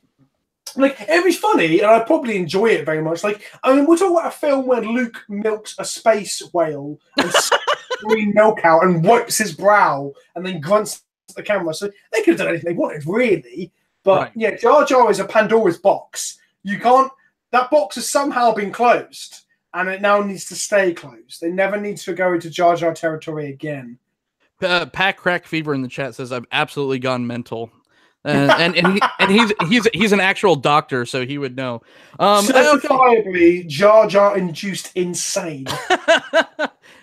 Like, it'd be funny, and I'd probably enjoy it very much. Like, I mean, we're talking about a film where Luke milks a space whale and green milk out and wipes his brow and then grunts at the camera. So they could have done anything they wanted, really. But right. Yeah, Jar Jar is a Pandora's box. You can't. That box has somehow been closed. And it now needs to stay closed. They never need to go into Jar Jar territory again. Pat Crack Fever in the chat says I've absolutely gone mental, and he's an actual doctor, so he would know. Certifiably Jar Jar induced insane.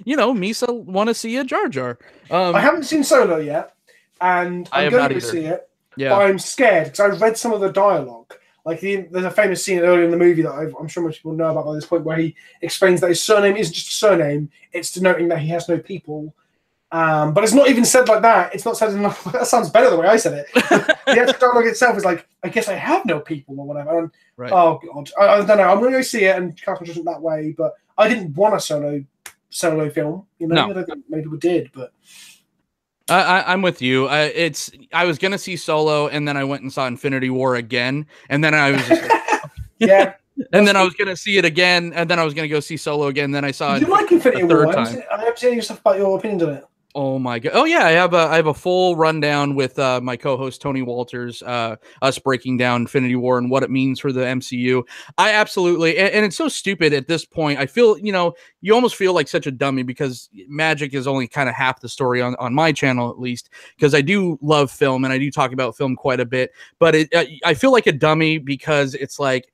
You know, Misa want to see a Jar Jar. I haven't seen Solo yet, and I'm going to see it. Yeah, but I'm scared because I read some of the dialogue. Like, there's a famous scene earlier in the movie that I'm sure most people know about by this point, where he explains that his surname isn't just a surname; it's denoting that he has no people. But it's not even said like that. It's not said in that sounds better the way I said it. The actual dialogue itself is like, I guess I have no people or whatever. And, right. Oh god, I don't know. I'm going to go see it and cast my judgment that way. But I didn't want a solo film. You know, no. I don't think many people did, but. I'm with you. I was gonna see Solo, and then I went and saw Infinity War again, and then I was just like, yeah. And then I was gonna see it again, and then I was gonna go see Solo again. Then I saw it. You like Infinity War? I haven't seen your stuff about your opinions on it. Oh my god! Oh yeah, I have a full rundown with my co-host Tony Walters, us breaking down Infinity War and what it means for the MCU. I absolutely, and it's so stupid at this point. I feel, you know, you almost feel like such a dummy because Magic is only kind of half the story on my channel, at least, because I do love film and I do talk about film quite a bit. But I feel like a dummy because it's like,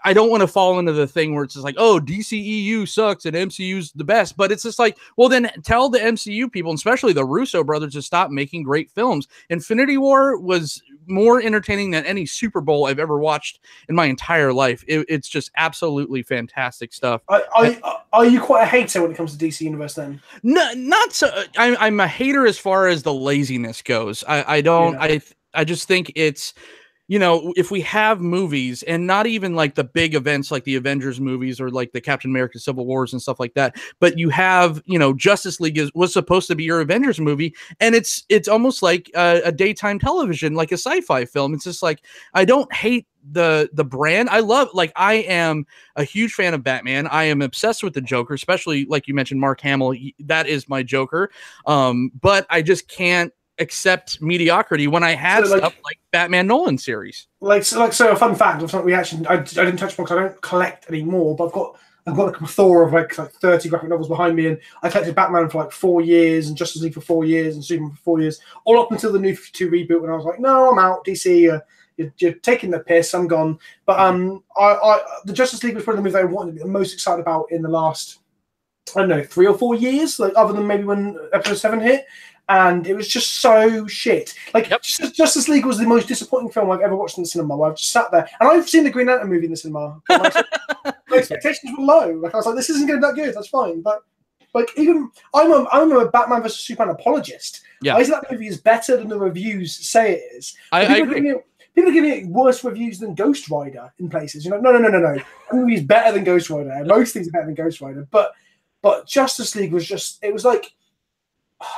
I don't want to fall into the thing where it's just like, oh, DCEU sucks and MCU's the best. But it's just like, well, then tell the MCU people, especially the Russo brothers, to stop making great films. Infinity War was more entertaining than any Super Bowl I've ever watched in my entire life. It's just absolutely fantastic stuff. Are you quite a hater when it comes to DC Universe then? No, not so. I'm a hater as far as the laziness goes. I don't. Yeah. I just think it's, you know, if we have movies and not even like the big events like the Avengers movies or like the Captain America Civil Wars and stuff like that, but you have, you know, Justice League was supposed to be your Avengers movie, and it's almost like a daytime television, like a sci-fi film. It's just like, I don't hate the brand. I love, like, I am a huge fan of Batman. I am obsessed with the Joker, especially like you mentioned, Mark Hamill. That is my Joker. But I just can't accept mediocrity when I have stuff like Batman Nolan series. So a fun fact of something we actually I didn't touch on because I don't collect anymore, but I've got like a plethora of like 30 graphic novels behind me, and I collected Batman for like 4 years and Justice League for 4 years and Superman for 4 years, all up until the New 52 reboot when I was like, no, I'm out, DC, you're taking the piss, I'm gone. But the Justice League was probably the movie that I wanted to be the most excited about in the last, I don't know, 3 or 4 years, like other than maybe when episode 7 hit. And it was just so shit. Like, Justice League was the most disappointing film I've ever watched in the cinema. I've just sat there, and I've seen the Green Lantern movie in the cinema. My expectations were low. Like, I was like, this isn't going to be that good. That's fine. But like, even I'm a Batman vs Superman apologist. Yeah, I say that movie is better than the reviews say it is. I agree. People are giving it worse reviews than Ghost Rider in places. You know, no. The movie is better than Ghost Rider. Most things are better than Ghost Rider. But Justice League was just, it was like,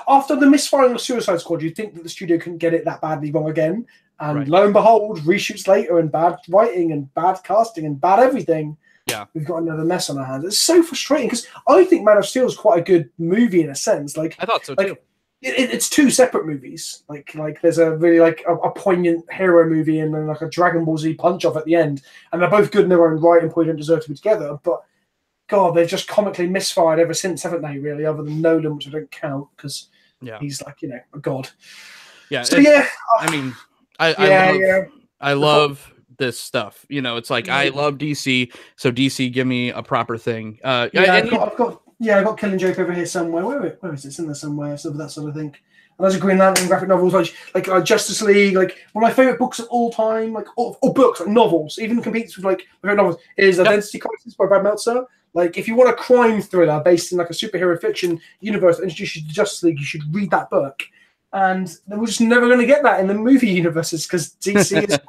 after the misfiring of Suicide Squad, you'd think that the studio couldn't get it that badly wrong again. And lo and behold, reshoots later and bad writing and bad casting and bad everything. Yeah, we've got another mess on our hands. It's so frustrating because I think Man of Steel is quite a good movie in a sense. Like, I thought so too. It's two separate movies. Like there's a really like a poignant hero movie and then like a Dragon Ball Z punch off at the end, and they're both good in their own right and probably don't deserve to be together. But God, they've just comically misfired ever since, haven't they? Really, other than Nolan, which I don't count because he's like, you know, a god. Yeah. So yeah, I mean, I love this stuff. You know, it's like I love DC, so DC, give me a proper thing. I've got Killing Joke over here somewhere. Where is it? It's in there somewhere. So that sort of thing. And there's a Green Lantern graphic novels like Justice League, like one of my favorite books of all time, like or books, like novels, even competes with like my favorite novels is Identity Crisis by Brad Meltzer. Like, if you want a crime thriller based in like a superhero fiction universe that introduces you to Justice League, you should read that book. And we're just never going to get that in the movie universes because DC is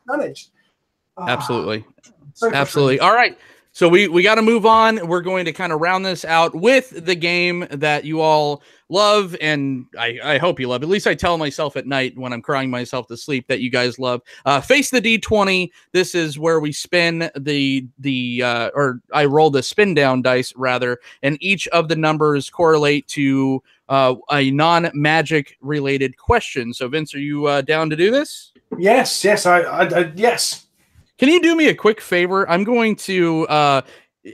managed. Absolutely. Absolutely. All right. So we got to move on. We're going to kind of round this out with the game that you all love, and I hope you love. At least I tell myself at night when I'm crying myself to sleep that you guys love. Face the D20. This is where we spin or I roll the spin down dice rather, and each of the numbers correlate to a non-magic related question. So Vince, are you down to do this? Yes. Yes. Can you do me a quick favor? I'm going to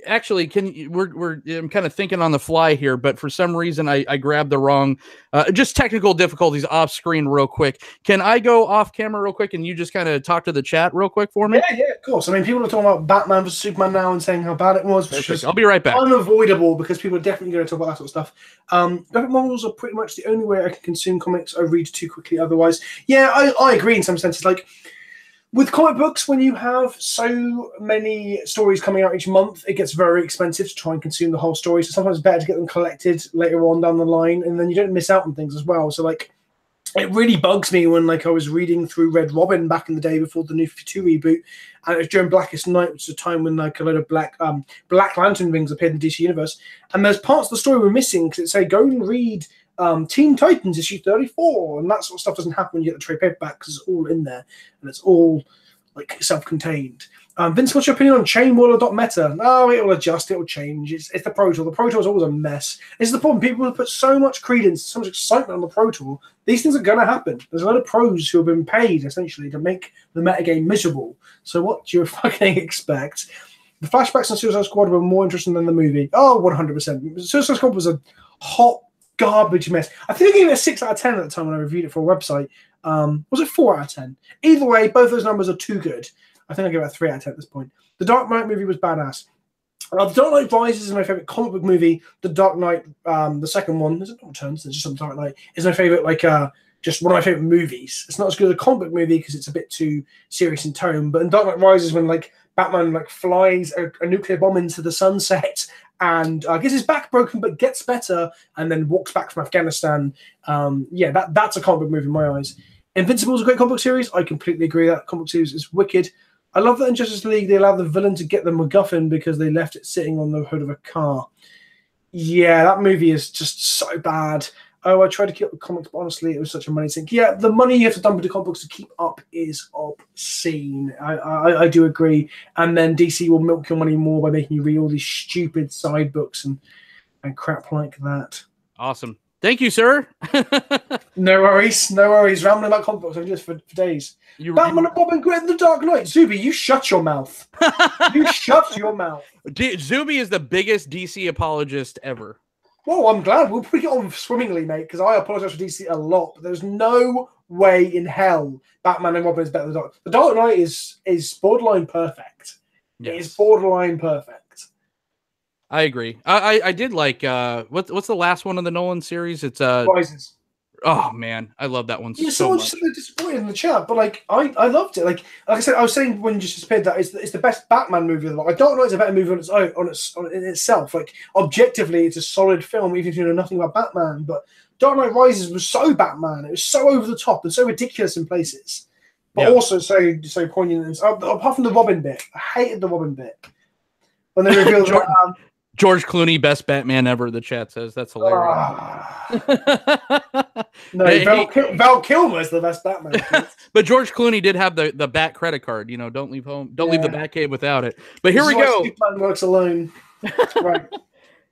actually. I'm kind of thinking on the fly here, but for some reason I grabbed the wrong. Just technical difficulties off screen, real quick. Can I go off camera real quick and you just kind of talk to the chat real quick for me? Yeah, of course. I mean, people are talking about Batman vs Superman now and saying how bad it was, which is I'll be right back. Unavoidable because people are definitely going to talk about that sort of stuff. Graphic novels are pretty much the only way I can consume comics. I read too quickly otherwise. Yeah, I agree in some senses. Like, with comic books, when you have so many stories coming out each month, it gets very expensive to try and consume the whole story. So sometimes it's better to get them collected later on down the line, and then you don't miss out on things as well. So, like, it really bugs me when, like, I was reading through Red Robin back in the day before the New 52 reboot, and it was during Blackest Night, which is a time when, like, a load of Black Lantern rings appeared in the DC Universe, and there's parts of the story we're missing because it say, go and read Teen Titans issue 34, and that sort of stuff doesn't happen when you get the trade paperback because it's all in there and it's all like self-contained. Vince, what's your opinion on Chainwhirler.meta? No, it will adjust, it will change. It's the Pro Tool. The Pro Tool is always a mess. This is the problem. People have put so much credence, so much excitement on the Pro Tool. These things are going to happen. There's a lot of pros who have been paid essentially to make the metagame miserable. So what do you fucking expect? The flashbacks on Suicide Squad were more interesting than the movie. Oh, 100%. Suicide Squad was a hot garbage mess. I think I gave it a 6 out of 10 at the time when I reviewed it for a website. Was it 4 out of 10? Either way, both those numbers are too good. I think I give it a 3 out of 10 at this point. The Dark Knight movie was badass. The Dark Knight Rises is my favorite comic book movie. The Dark Knight, the second one, is it not Returns? It's just the Dark Knight. Is my favorite just one of my favorite movies. It's not as good as a comic book movie because it's a bit too serious in tone. But in Dark Knight Rises, when like Batman like flies a nuclear bomb into the sunset and gets his back broken but gets better and then walks back from Afghanistan. That's a comic book movie in my eyes. Invincible is a great comic book series. I completely agree. That comic book series is wicked. I love that in Justice League they allowed the villain to get the MacGuffin because they left it sitting on the hood of a car. Yeah, that movie is just so bad. Oh, I tried to keep up with comics, but honestly, it was such a money sink. Yeah, the money you have to dump into comic books to keep up is obscene. I do agree. And then DC will milk your money more by making you read all these stupid side books and crap like that. Awesome. Thank you, sir. No worries. Rambling about comic books just for days. Batman and Robin Grit in the Dark Knight. Zuby, you shut your mouth. You shut your mouth. Zuby is the biggest DC apologist ever. Well, I'm glad. We'll put it on swimmingly, mate, because I apologize for DC a lot. But there's no way in hell Batman and Robin is better than the Dark Knight. The Dark Knight is borderline perfect. Yes. It is borderline perfect. I agree. I did like what's the last one of the Nolan series? It's Rises. Oh man, I love that one so much. You're so disappointed in the chat, but like I loved it. Like I said, I was saying when you just disappeared that it's the best Batman movie of the lot. I don't know it's a better movie on its own, in itself. Like objectively, it's a solid film, even if you know nothing about Batman. But Dark Knight Rises was so Batman. It was so over the top and so ridiculous in places, but also so poignant. Apart from the Robin bit, I hated the Robin bit when they revealed George Clooney, best Batman ever, the chat says. That's hilarious. Val Kilmer's the best Batman. But George Clooney did have the Bat credit card. You know, don't leave home. Don't leave the Batcave without it. But here we go. Superman works alone. Right.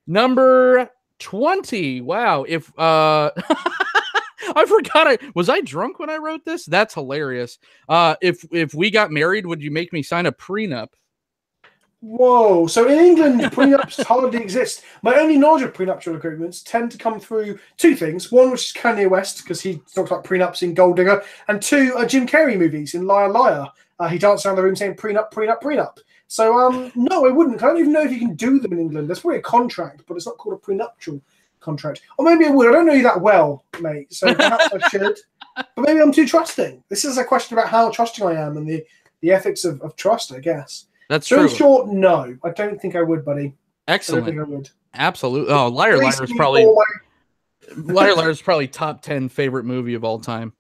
Number 20. Wow. If I forgot was I drunk when I wrote this? That's hilarious. If we got married, would you make me sign a prenup? Whoa. So in England, prenups hardly exist. My only knowledge of prenuptial agreements tend to come through two things. One, which is Kanye West, because he talks about prenups in Gold Digger. And two, Jim Carrey movies in Liar Liar. He danced around the room saying prenup, prenup, prenup. So, no, I wouldn't. I don't even know if you can do them in England. There's probably a contract, but it's not called a prenuptial contract. Or maybe I would. I don't know you that well, mate. So perhaps I should. But maybe I'm too trusting. This is a question about how trusting I am and the ethics of trust, I guess. That's so true. In short, no. I don't think I would, buddy. Excellent. I don't think I would. Absolutely. Oh, Liar Liar is probably top 10 favorite movie of all time.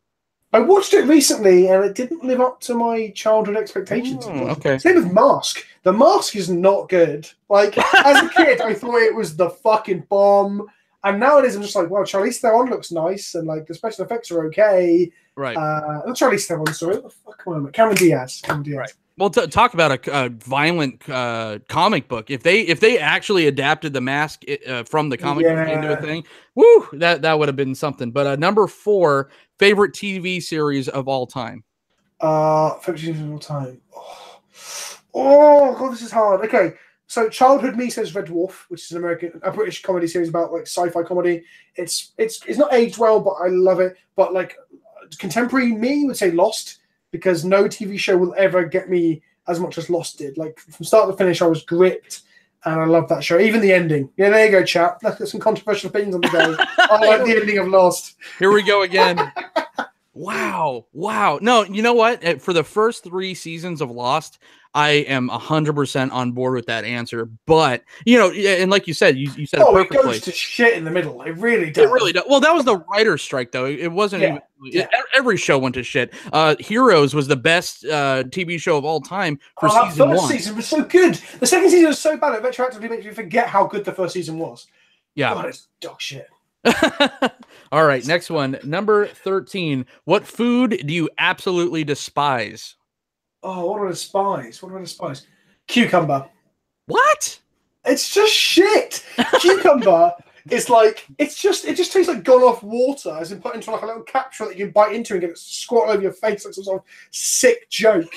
I watched it recently and it didn't live up to my childhood expectations. Okay. Same with Mask. The Mask is not good. Like, as a kid, I thought it was the fucking bomb. And nowadays, I'm just like, well, Charlize Theron looks nice and like the special effects are okay. Right. Not Charlize Theron, sorry. What the fuck am I? Cameron Diaz. Right. Well, talk about a violent comic book. If they actually adapted the Mask from the comic book into a thing, woo, that would have been something. But number 4, favorite TV series of all time. Favorite series of all time. Oh god, this is hard. Okay, so childhood me says Red Dwarf, which is a British comedy series about like sci-fi comedy. It's not aged well, but I love it. But like contemporary me would say Lost. Because no TV show will ever get me as much as Lost did. Like, from start to finish, I was gripped, and I love that show. Even the ending. Yeah, there you go, chap. Let's get some controversial opinions on the day. I like the ending of Lost. Here we go again. Wow. No, you know what? For the first 3 seasons of Lost, I am 100% on board with that answer. But, you know, and like you said, you said it perfectly. It goes to shit in the middle. It really does. It really does. Well, that was the writer's strike, though. It wasn't even... Every show went to shit. Heroes was the best TV show of all time for season 1. The first season was so good. The second season was so bad, it retroactively makes me forget how good the first season was. Yeah. God, it's dog shit. All right, next one. Number 13. What food do you absolutely despise? Oh, what do I despise? Cucumber. What? It's just shit. Cucumber is like it just tastes like gone off water, as in put into like a little capsule that you can bite into and get it squirt over your face like some sort of sick joke.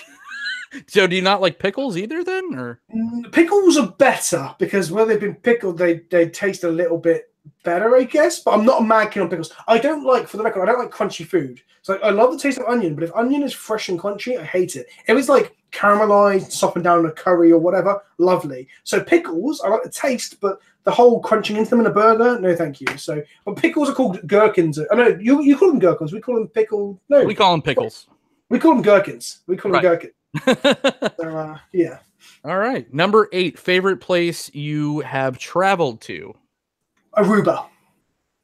So do you not like pickles either then? Or pickles are better because where they've been pickled, they taste a little bit better, I guess. But I'm not a mad kid on pickles. I don't like, for the record, I don't like crunchy food. So like, I love the taste of onion, but if onion is fresh and crunchy, I hate it. If it's like caramelized, softened down in a curry or whatever, lovely. So pickles, I like the taste, but the whole crunching into them in a burger, no, thank you. So, but pickles are called gherkins. I know you call them gherkins. We call them pickle. No, we call them pickles. We call them gherkins. We call them gherkins. So, yeah. All right. Number 8, favorite place you have traveled to? Aruba.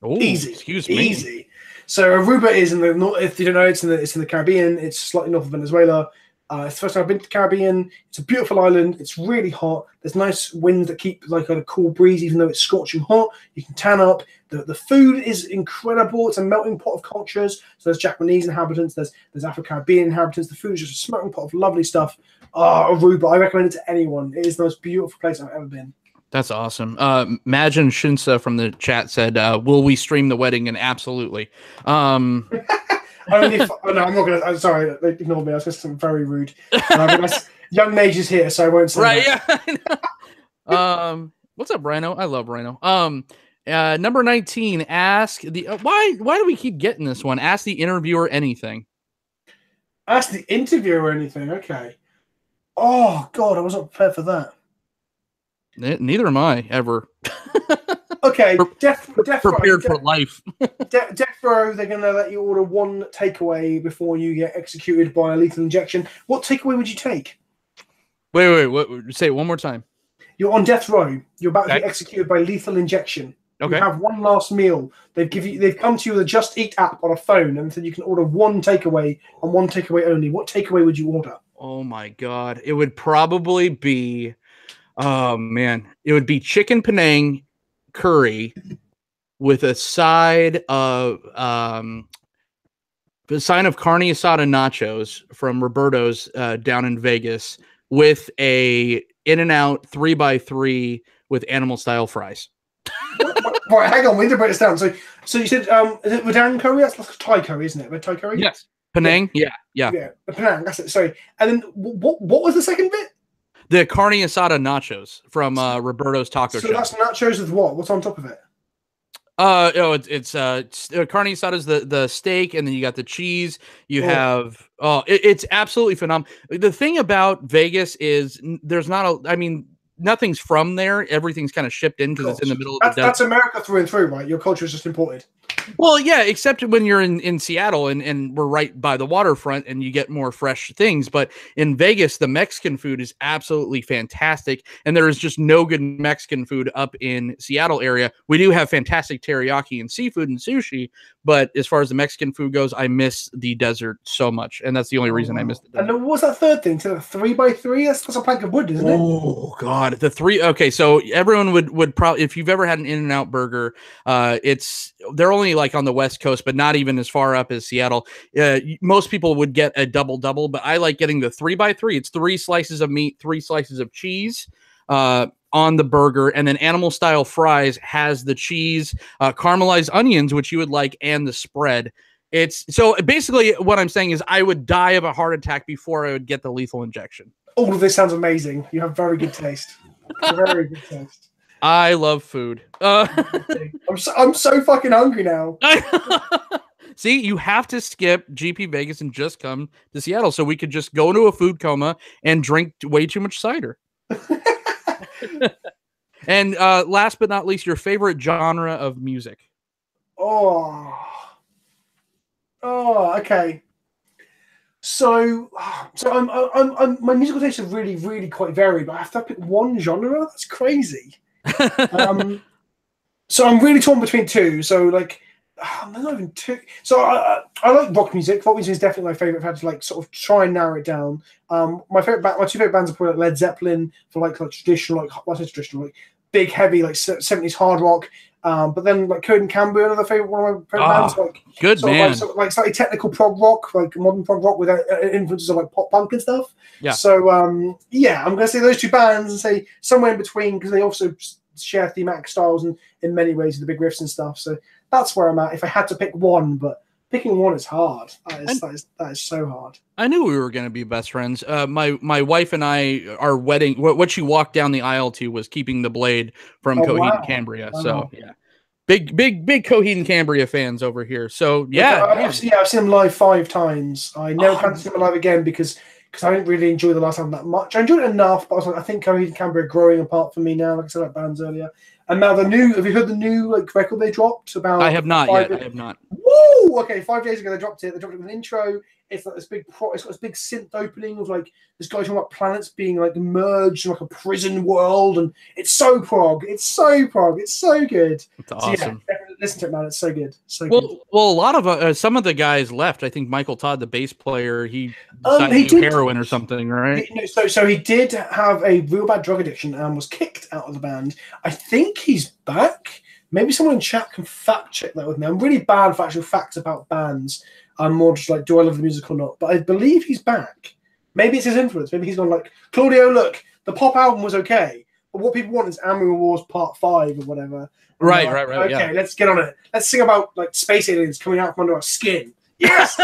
Oh, easy. Excuse me. Easy. So Aruba is in the north. If you don't know, it's in the Caribbean. It's slightly north of Venezuela. It's the first time I've been to the Caribbean. It's a beautiful island. It's really hot. There's nice winds that keep like a cool breeze, even though it's scorching hot. You can tan up. The food is incredible. It's a melting pot of cultures. So there's Japanese inhabitants. There's Afro-Caribbean inhabitants. The food is just a smelting pot of lovely stuff. Aruba. I recommend it to anyone. It is the most beautiful place I've ever been. That's awesome. Imagine Shinsa from the chat said, "Will we stream the wedding?" And absolutely. Only if, no, I'm not gonna. I'm sorry, ignore me. I was just something very rude. Young Mage is here, so I won't say that. Yeah. What's up, Rhino? I love Rhino. Number 19. Ask the why do we keep getting this one? Ask the interviewer anything. Ask the interviewer anything. Okay. Oh God, I wasn't prepared for that. Neither am I ever. Okay, death prepared for life. Death row, they're going to let you order one takeaway before you get executed by a lethal injection. What takeaway would you take? Wait, what, say it one more time. You're on death row. You're about to be executed by lethal injection. Okay. You have one last meal. They've come to you with a Just Eat app on a phone and said you can order one takeaway and one takeaway only. What takeaway would you order? Oh my God. It would probably be, oh man, it would be chicken Penang curry with a side of carne asada nachos from Roberto's down in Vegas with a In-N-Out 3x3 with animal style fries. Right, hang on, we need to break this down. So you said is it Udang curry? That's like Thai curry, isn't it? Red Thai curry? Yes. Penang? Yeah. Penang, that's it. Sorry. And then what was the second bit? The carne asada nachos from Roberto's Taco Shop. So that's nachos with what? What's on top of it? It's carne asada is the steak, and then you got the cheese. You have it's absolutely phenomenal. The thing about Vegas is there's not nothing's from there. Everything's kind of shipped in because it's in the middle of the desert. That's America through and through, right? Your culture is just imported. Well, yeah, except when you're in Seattle and we're right by the waterfront and you get more fresh things. But in Vegas, the Mexican food is absolutely fantastic. And there is just no good Mexican food up in Seattle area. We do have fantastic teriyaki and seafood and sushi. But as far as the Mexican food goes, I miss the desert so much. And that's the only reason I miss the desert. And what was that third thing? So 3x3? That's a plank of wood, isn't it? Oh, God. The 3. Okay, so everyone would probably, if you've ever had an In-N-Out burger, they're only like on the West Coast, but not even as far up as Seattle. Most people would get a double, but I like getting the 3x3. It's 3 slices of meat, 3 slices of cheese on the burger, and then animal style fries has the cheese, caramelized onions, which you would like, and the spread. It's so basically what I'm saying is I would die of a heart attack before I would get the lethal injection. All of this sounds amazing. You have very good taste. Very good taste. I love food. I'm so fucking hungry now. See, you have to skip GP Vegas and just come to Seattle so we could just go into a food coma and drink way too much cider. And last but not least, your favorite genre of music. Oh, okay. So I'm my musical tastes are really, really quite varied, but I have to pick one genre. That's crazy. So I'm really torn between two. So like, not even two. So I like rock music. Rock music is definitely my favorite. I've had to like sort of try and narrow it down. My two favorite bands are probably like Led Zeppelin for like traditional, like big heavy like 70s hard rock. But then like Code and Cambria, another favorite one of my favorite bands. Like good man, like slightly technical prog rock, like modern prog rock with influences of like pop punk and stuff. Yeah. So I'm gonna say those two bands and say somewhere in between because they also share thematic styles and in many ways the big riffs and stuff. So that's where I'm at. If I had to pick one, but picking one is hard. That is so hard. I knew we were going to be best friends. My wife and I, our wedding, what she walked down the aisle to was Keeping the Blade from Coheed and Cambria. Wow. So yeah, big Coheed and Cambria fans over here. So yeah, I've seen him live 5 times. I never plan to see him live again because I didn't really enjoy the last album that much. I enjoyed it enough, but I was like, I think Coheed and Cambria are growing apart for me now. Like I said about bands earlier. And now have you heard the new like record they dropped about? I have not yet. I have not. Woo! Okay, 5 days ago they dropped it. They dropped it with an intro. It's like it's got this big synth opening of like this guy talking about planets being like merged in like a prison world, and it's so prog. It's so prog. It's so good. It's awesome. So, yeah, listen to it, man. It's so good. So well, good. Well, a lot of some of the guys left. I think Michael Todd, the bass player, he decided to do heroin or something, right? So he did have a real bad drug addiction and was kicked out of the band. I think he's back. Maybe someone in chat can fact check that with me. I'm really bad for actual facts about bands. I'm more just like, do I love the music or not? But I believe he's back. Maybe it's his influence. Maybe he's gone like, Claudio, look, the pop album was okay, but what people want is Amory Wars Part 5 or whatever. Right. Okay, let's get on it. Let's sing about like space aliens coming out from under our skin. Yes!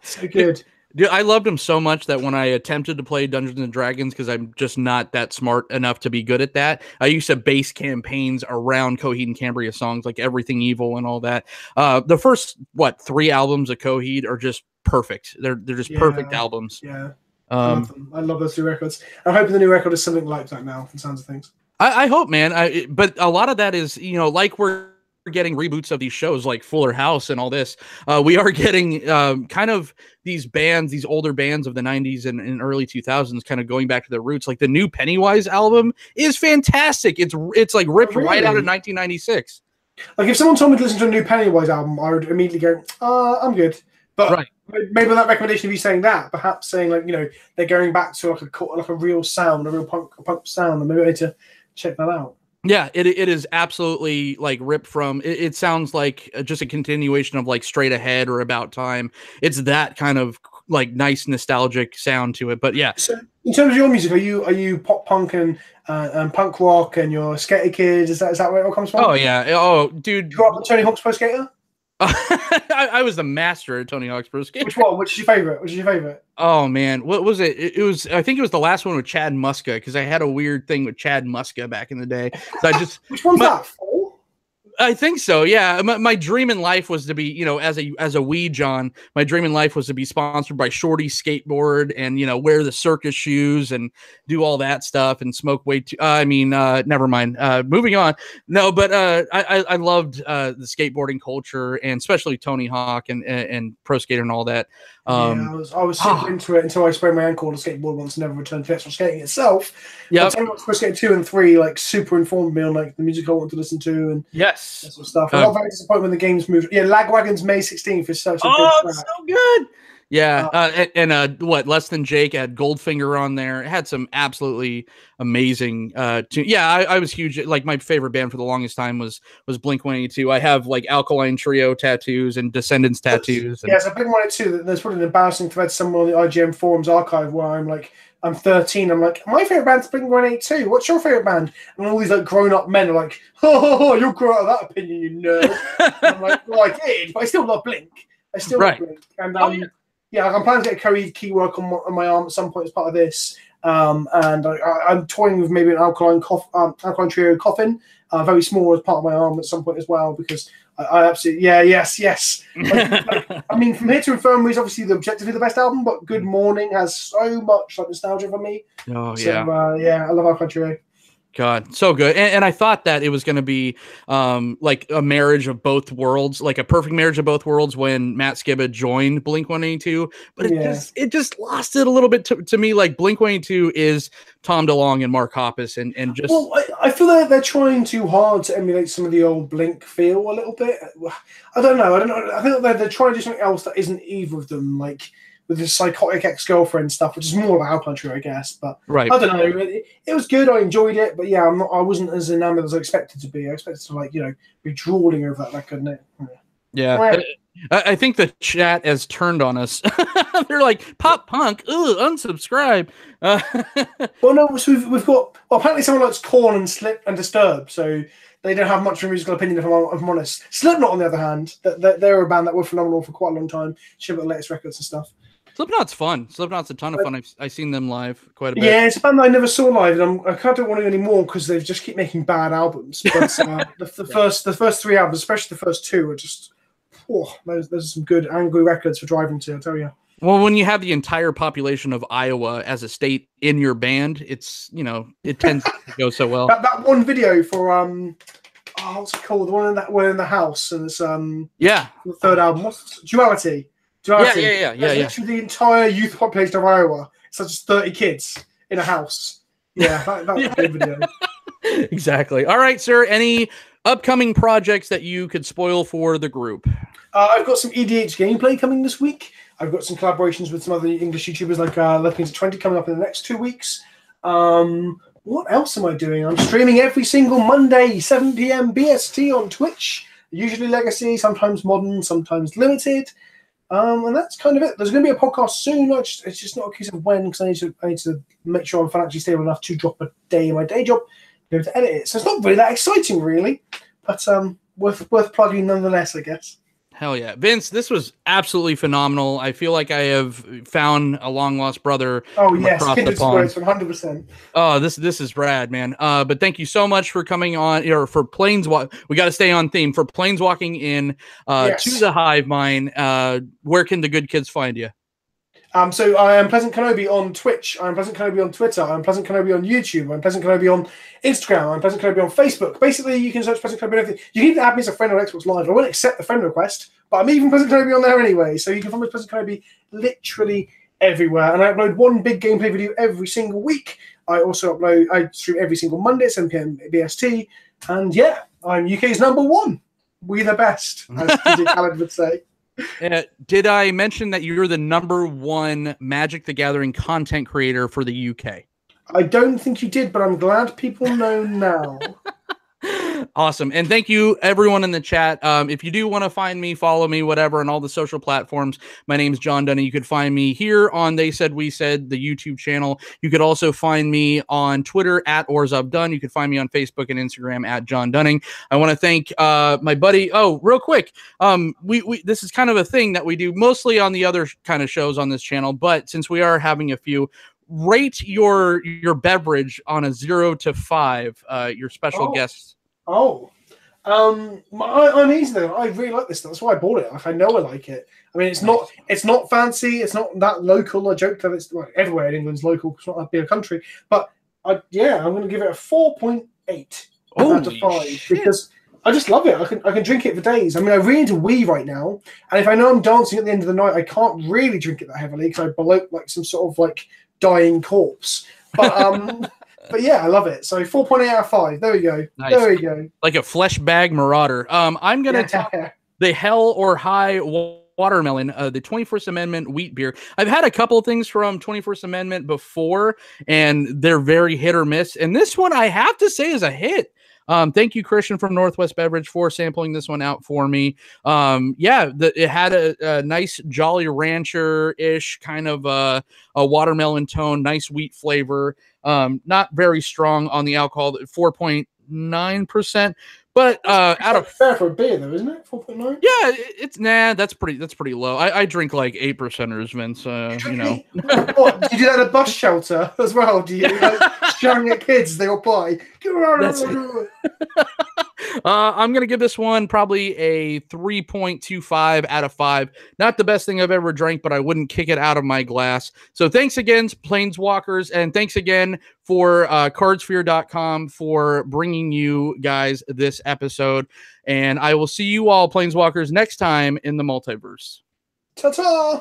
So good. Dude, I loved him so much that when I attempted to play Dungeons and Dragons, because I'm just not that smart enough to be good at that, I used to base campaigns around Coheed and Cambria songs, like Everything Evil and all that. The first 3 albums of Coheed are just perfect. They're just perfect albums. Yeah, I love them. I love those 2 records. I'm hoping the new record is something like that now. From the sounds of things. I hope, man. But a lot of that is, like we're getting reboots of these shows like Fuller House and all this. We are getting kind of these bands, these older bands of the 90s and early 2000s kind of going back to their roots. Like the new Pennywise album is fantastic. It's like ripped right out of 1996. Like if someone told me to listen to a new Pennywise album, I would immediately go, I'm good. But maybe that recommendation of you saying that, perhaps saying like, they're going back to like a real sound, a real punk sound, and maybe I need to check that out. Yeah, it is absolutely like ripped from. It sounds like just a continuation of like Straight Ahead or About Time. It's that kind of like nice nostalgic sound to it. But yeah. So in terms of your music, are you pop punk and punk rock and you're a skater kid? Is that where it all comes from? Oh yeah. Oh dude. You grew up with Tony Hawk's Pro Skater? I was the master at Tony Hawk's Pro Skater. Which one? Which is your favorite? Oh man, what was it? I think it was the last one with Chad Muska, because I had a weird thing with Chad Muska back in the day. So Which one's that? 4? I think so. Yeah. My dream in life was to be, as a wee John, my dream in life was to be sponsored by Shorty Skateboard and, wear the circus shoes and do all that stuff and smoke way too. Never mind. Moving on. No, but I loved the skateboarding culture, and especially Tony Hawk and Pro Skater and all that. I was super into it until I sprained my ankle on a skateboard once and never returned to actual skating itself. Yeah, Tony Hawk's Pro Skater 2 and 3 like super informed me on like the music I wanted to listen to and that sort of stuff. I got very disappointed when the games moved. Yeah, Lagwagon's May 16th is such a good track. So good. Yeah, Less Than Jake had Goldfinger on there. It had some absolutely amazing I was huge. Like my favorite band for the longest time was Blink-182. I have like Alkaline Trio tattoos and Descendants tattoos. Yeah, so Blink-182. There's probably an embarrassing thread somewhere on the IGN forums archive where I'm 13. I'm like, my favorite band's Blink-182. What's your favorite band? And all these like grown-up men are like, you'll grow out of that opinion, you nerd. And I'm like, well, I did, but I still love Blink. Love Blink. And I'm planning to get a Coheed keywork on my arm at some point as part of this. And I'm toying with maybe an Alkaline Trio coffin, very small as part of my arm at some point as well, because I absolutely, yes. From Here to Infirmary is obviously the objectively the best album, but Good Morning has so much like nostalgia for me. Oh, so, I love Alkaline Trio. God, so good. And I thought that it was going to be like a marriage of both worlds, like a perfect marriage of both worlds when Matt Skiba joined Blink-182. But it just lost it a little bit to me. Like Blink-182 is Tom DeLonge and Mark Hoppus and just. Well, I feel like they're trying too hard to emulate some of the old Blink feel a little bit. I don't know. I think they're trying to do something else that isn't either of them. Like with this psychotic ex-girlfriend stuff, which is more of a Alkaline Trio, I guess. But I don't know. It was good. I enjoyed it, but yeah, I wasn't as enamored as I expected to be. I expected to be drooling over that record. Yeah. I think the chat has turned on us. They're like, pop punk, unsubscribe. Well, no, so we've got. Well, apparently someone likes Korn and Slip and Disturbed, so they don't have much of a musical opinion, if I'm honest. Slipknot, on the other hand, they're a band that were phenomenal for quite a long time. Ship the latest records and stuff. Slipknot's fun. Slipknot's a ton of fun. I've seen them live quite a bit. Yeah, it's a band that I never saw live, and I kind of don't want to anymore because they just keep making bad albums. But the first 3 albums, especially the first 2, are just those are some good angry records for driving to. I tell you. Well, when you have the entire population of Iowa as a state in your band, it's it tends to go so well. That one video for what's it called? The one in the house, and it's the 3rd album. What's Duality? Duality. Yeah. Literally the entire youth population of Iowa. It's just 30 kids in a house. Yeah, that was a good video. Exactly. All right, sir. Any upcoming projects that you could spoil for the group? I've got some EDH gameplay coming this week. I've got some collaborations with some other English YouTubers like Looking to 20 coming up in the next 2 weeks. What else am I doing? I'm streaming every single Monday, 7 p.m. BST on Twitch. Usually Legacy, sometimes Modern, sometimes Limited. And that's kind of it. There's going to be a podcast soon. It's just not a case of when, because I need to make sure I'm financially stable enough to drop a day in my day job, be able to edit it. So it's not really that exciting, really, but worth plugging nonetheless, I guess. Hell yeah. Vince, this was absolutely phenomenal. I feel like I have found a long-lost brother. Oh, yes. Kindred spirits, 100%. Oh, this is rad, man. But thank you so much for coming on, or for Planeswalk. We got to stay on theme. For Planeswalking in to the Hive Mind, where can the good kids find you? So I am Pleasant Kenobi on Twitch. I'm Pleasant Kenobi on Twitter. I'm Pleasant Kenobi on YouTube. I'm Pleasant Kenobi on Instagram. I'm Pleasant Kenobi on Facebook. Basically, you can search Pleasant Kenobi on everything. You can even add me as a friend on Xbox Live. I won't accept the friend request, but I'm even Pleasant Kenobi on there anyway. So you can find me as Pleasant Kenobi literally everywhere. And I upload one big gameplay video every single week. I stream every single Monday at 7 p.m. BST. And yeah, I'm UK's #1. We the best, as DJ Khaled would say. Did I mention that you're the #1 Magic the Gathering content creator for the UK? I don't think you did, but I'm glad people know now. Awesome. And thank you, everyone in the chat. If you do want to find me, follow me, whatever, on all the social platforms, my name's Jon Dunning. You could find me here on They Said We Said, the YouTube channel. You could also find me on Twitter at OrzovDunn. You could find me on Facebook and Instagram at Jon Dunning. I want to thank my buddy. Oh, real quick. This is kind of a thing that we do mostly on the other kind of shows on this channel, but since we are having a few, rate your beverage on a 0 to 5, your special guests. I'm easy though. I really like this stuff. That's why I bought it. Like, I know I like it. I mean, it's not fancy. It's not that local. I joke that it's everywhere in England's local. It's not that big a country. But I'm going to give it a 4.8 out of 5 because I just love it. I can drink it for days. I mean, I'm really into Wii right now, and if I know I'm dancing at the end of the night, I can't really drink it that heavily because I bloat like some sort of like dying corpse. But But yeah, I love it. So 4.8 out of 5. There we go. Nice. There we go. Like a flesh bag marauder. I'm going to talk the Hell or High Watermelon, the 21st Amendment wheat beer. I've had a couple of things from 21st Amendment before, and they're very hit or miss. And this one, I have to say, is a hit. Thank you, Christian from Northwest Beverage, for sampling this one out for me. It had a nice Jolly Rancher-ish kind of a watermelon tone, nice wheat flavor. Not very strong on the alcohol, 4.9%. But out of fair for a beer though, isn't it? 4.9. Yeah, that's pretty low. I drink like 8%ers, Vince. You know. What, do you do that at a bus shelter as well? Do you shouting at kids? They apply. I'm gonna give this one probably a 3.25 out of 5. Not the best thing I've ever drank, but I wouldn't kick it out of my glass. So thanks again, Planeswalkers, and thanks again for cardsphere.com for bringing you guys this episode. And I will see you all, Planeswalkers, next time in the Multiverse. Ta-ta!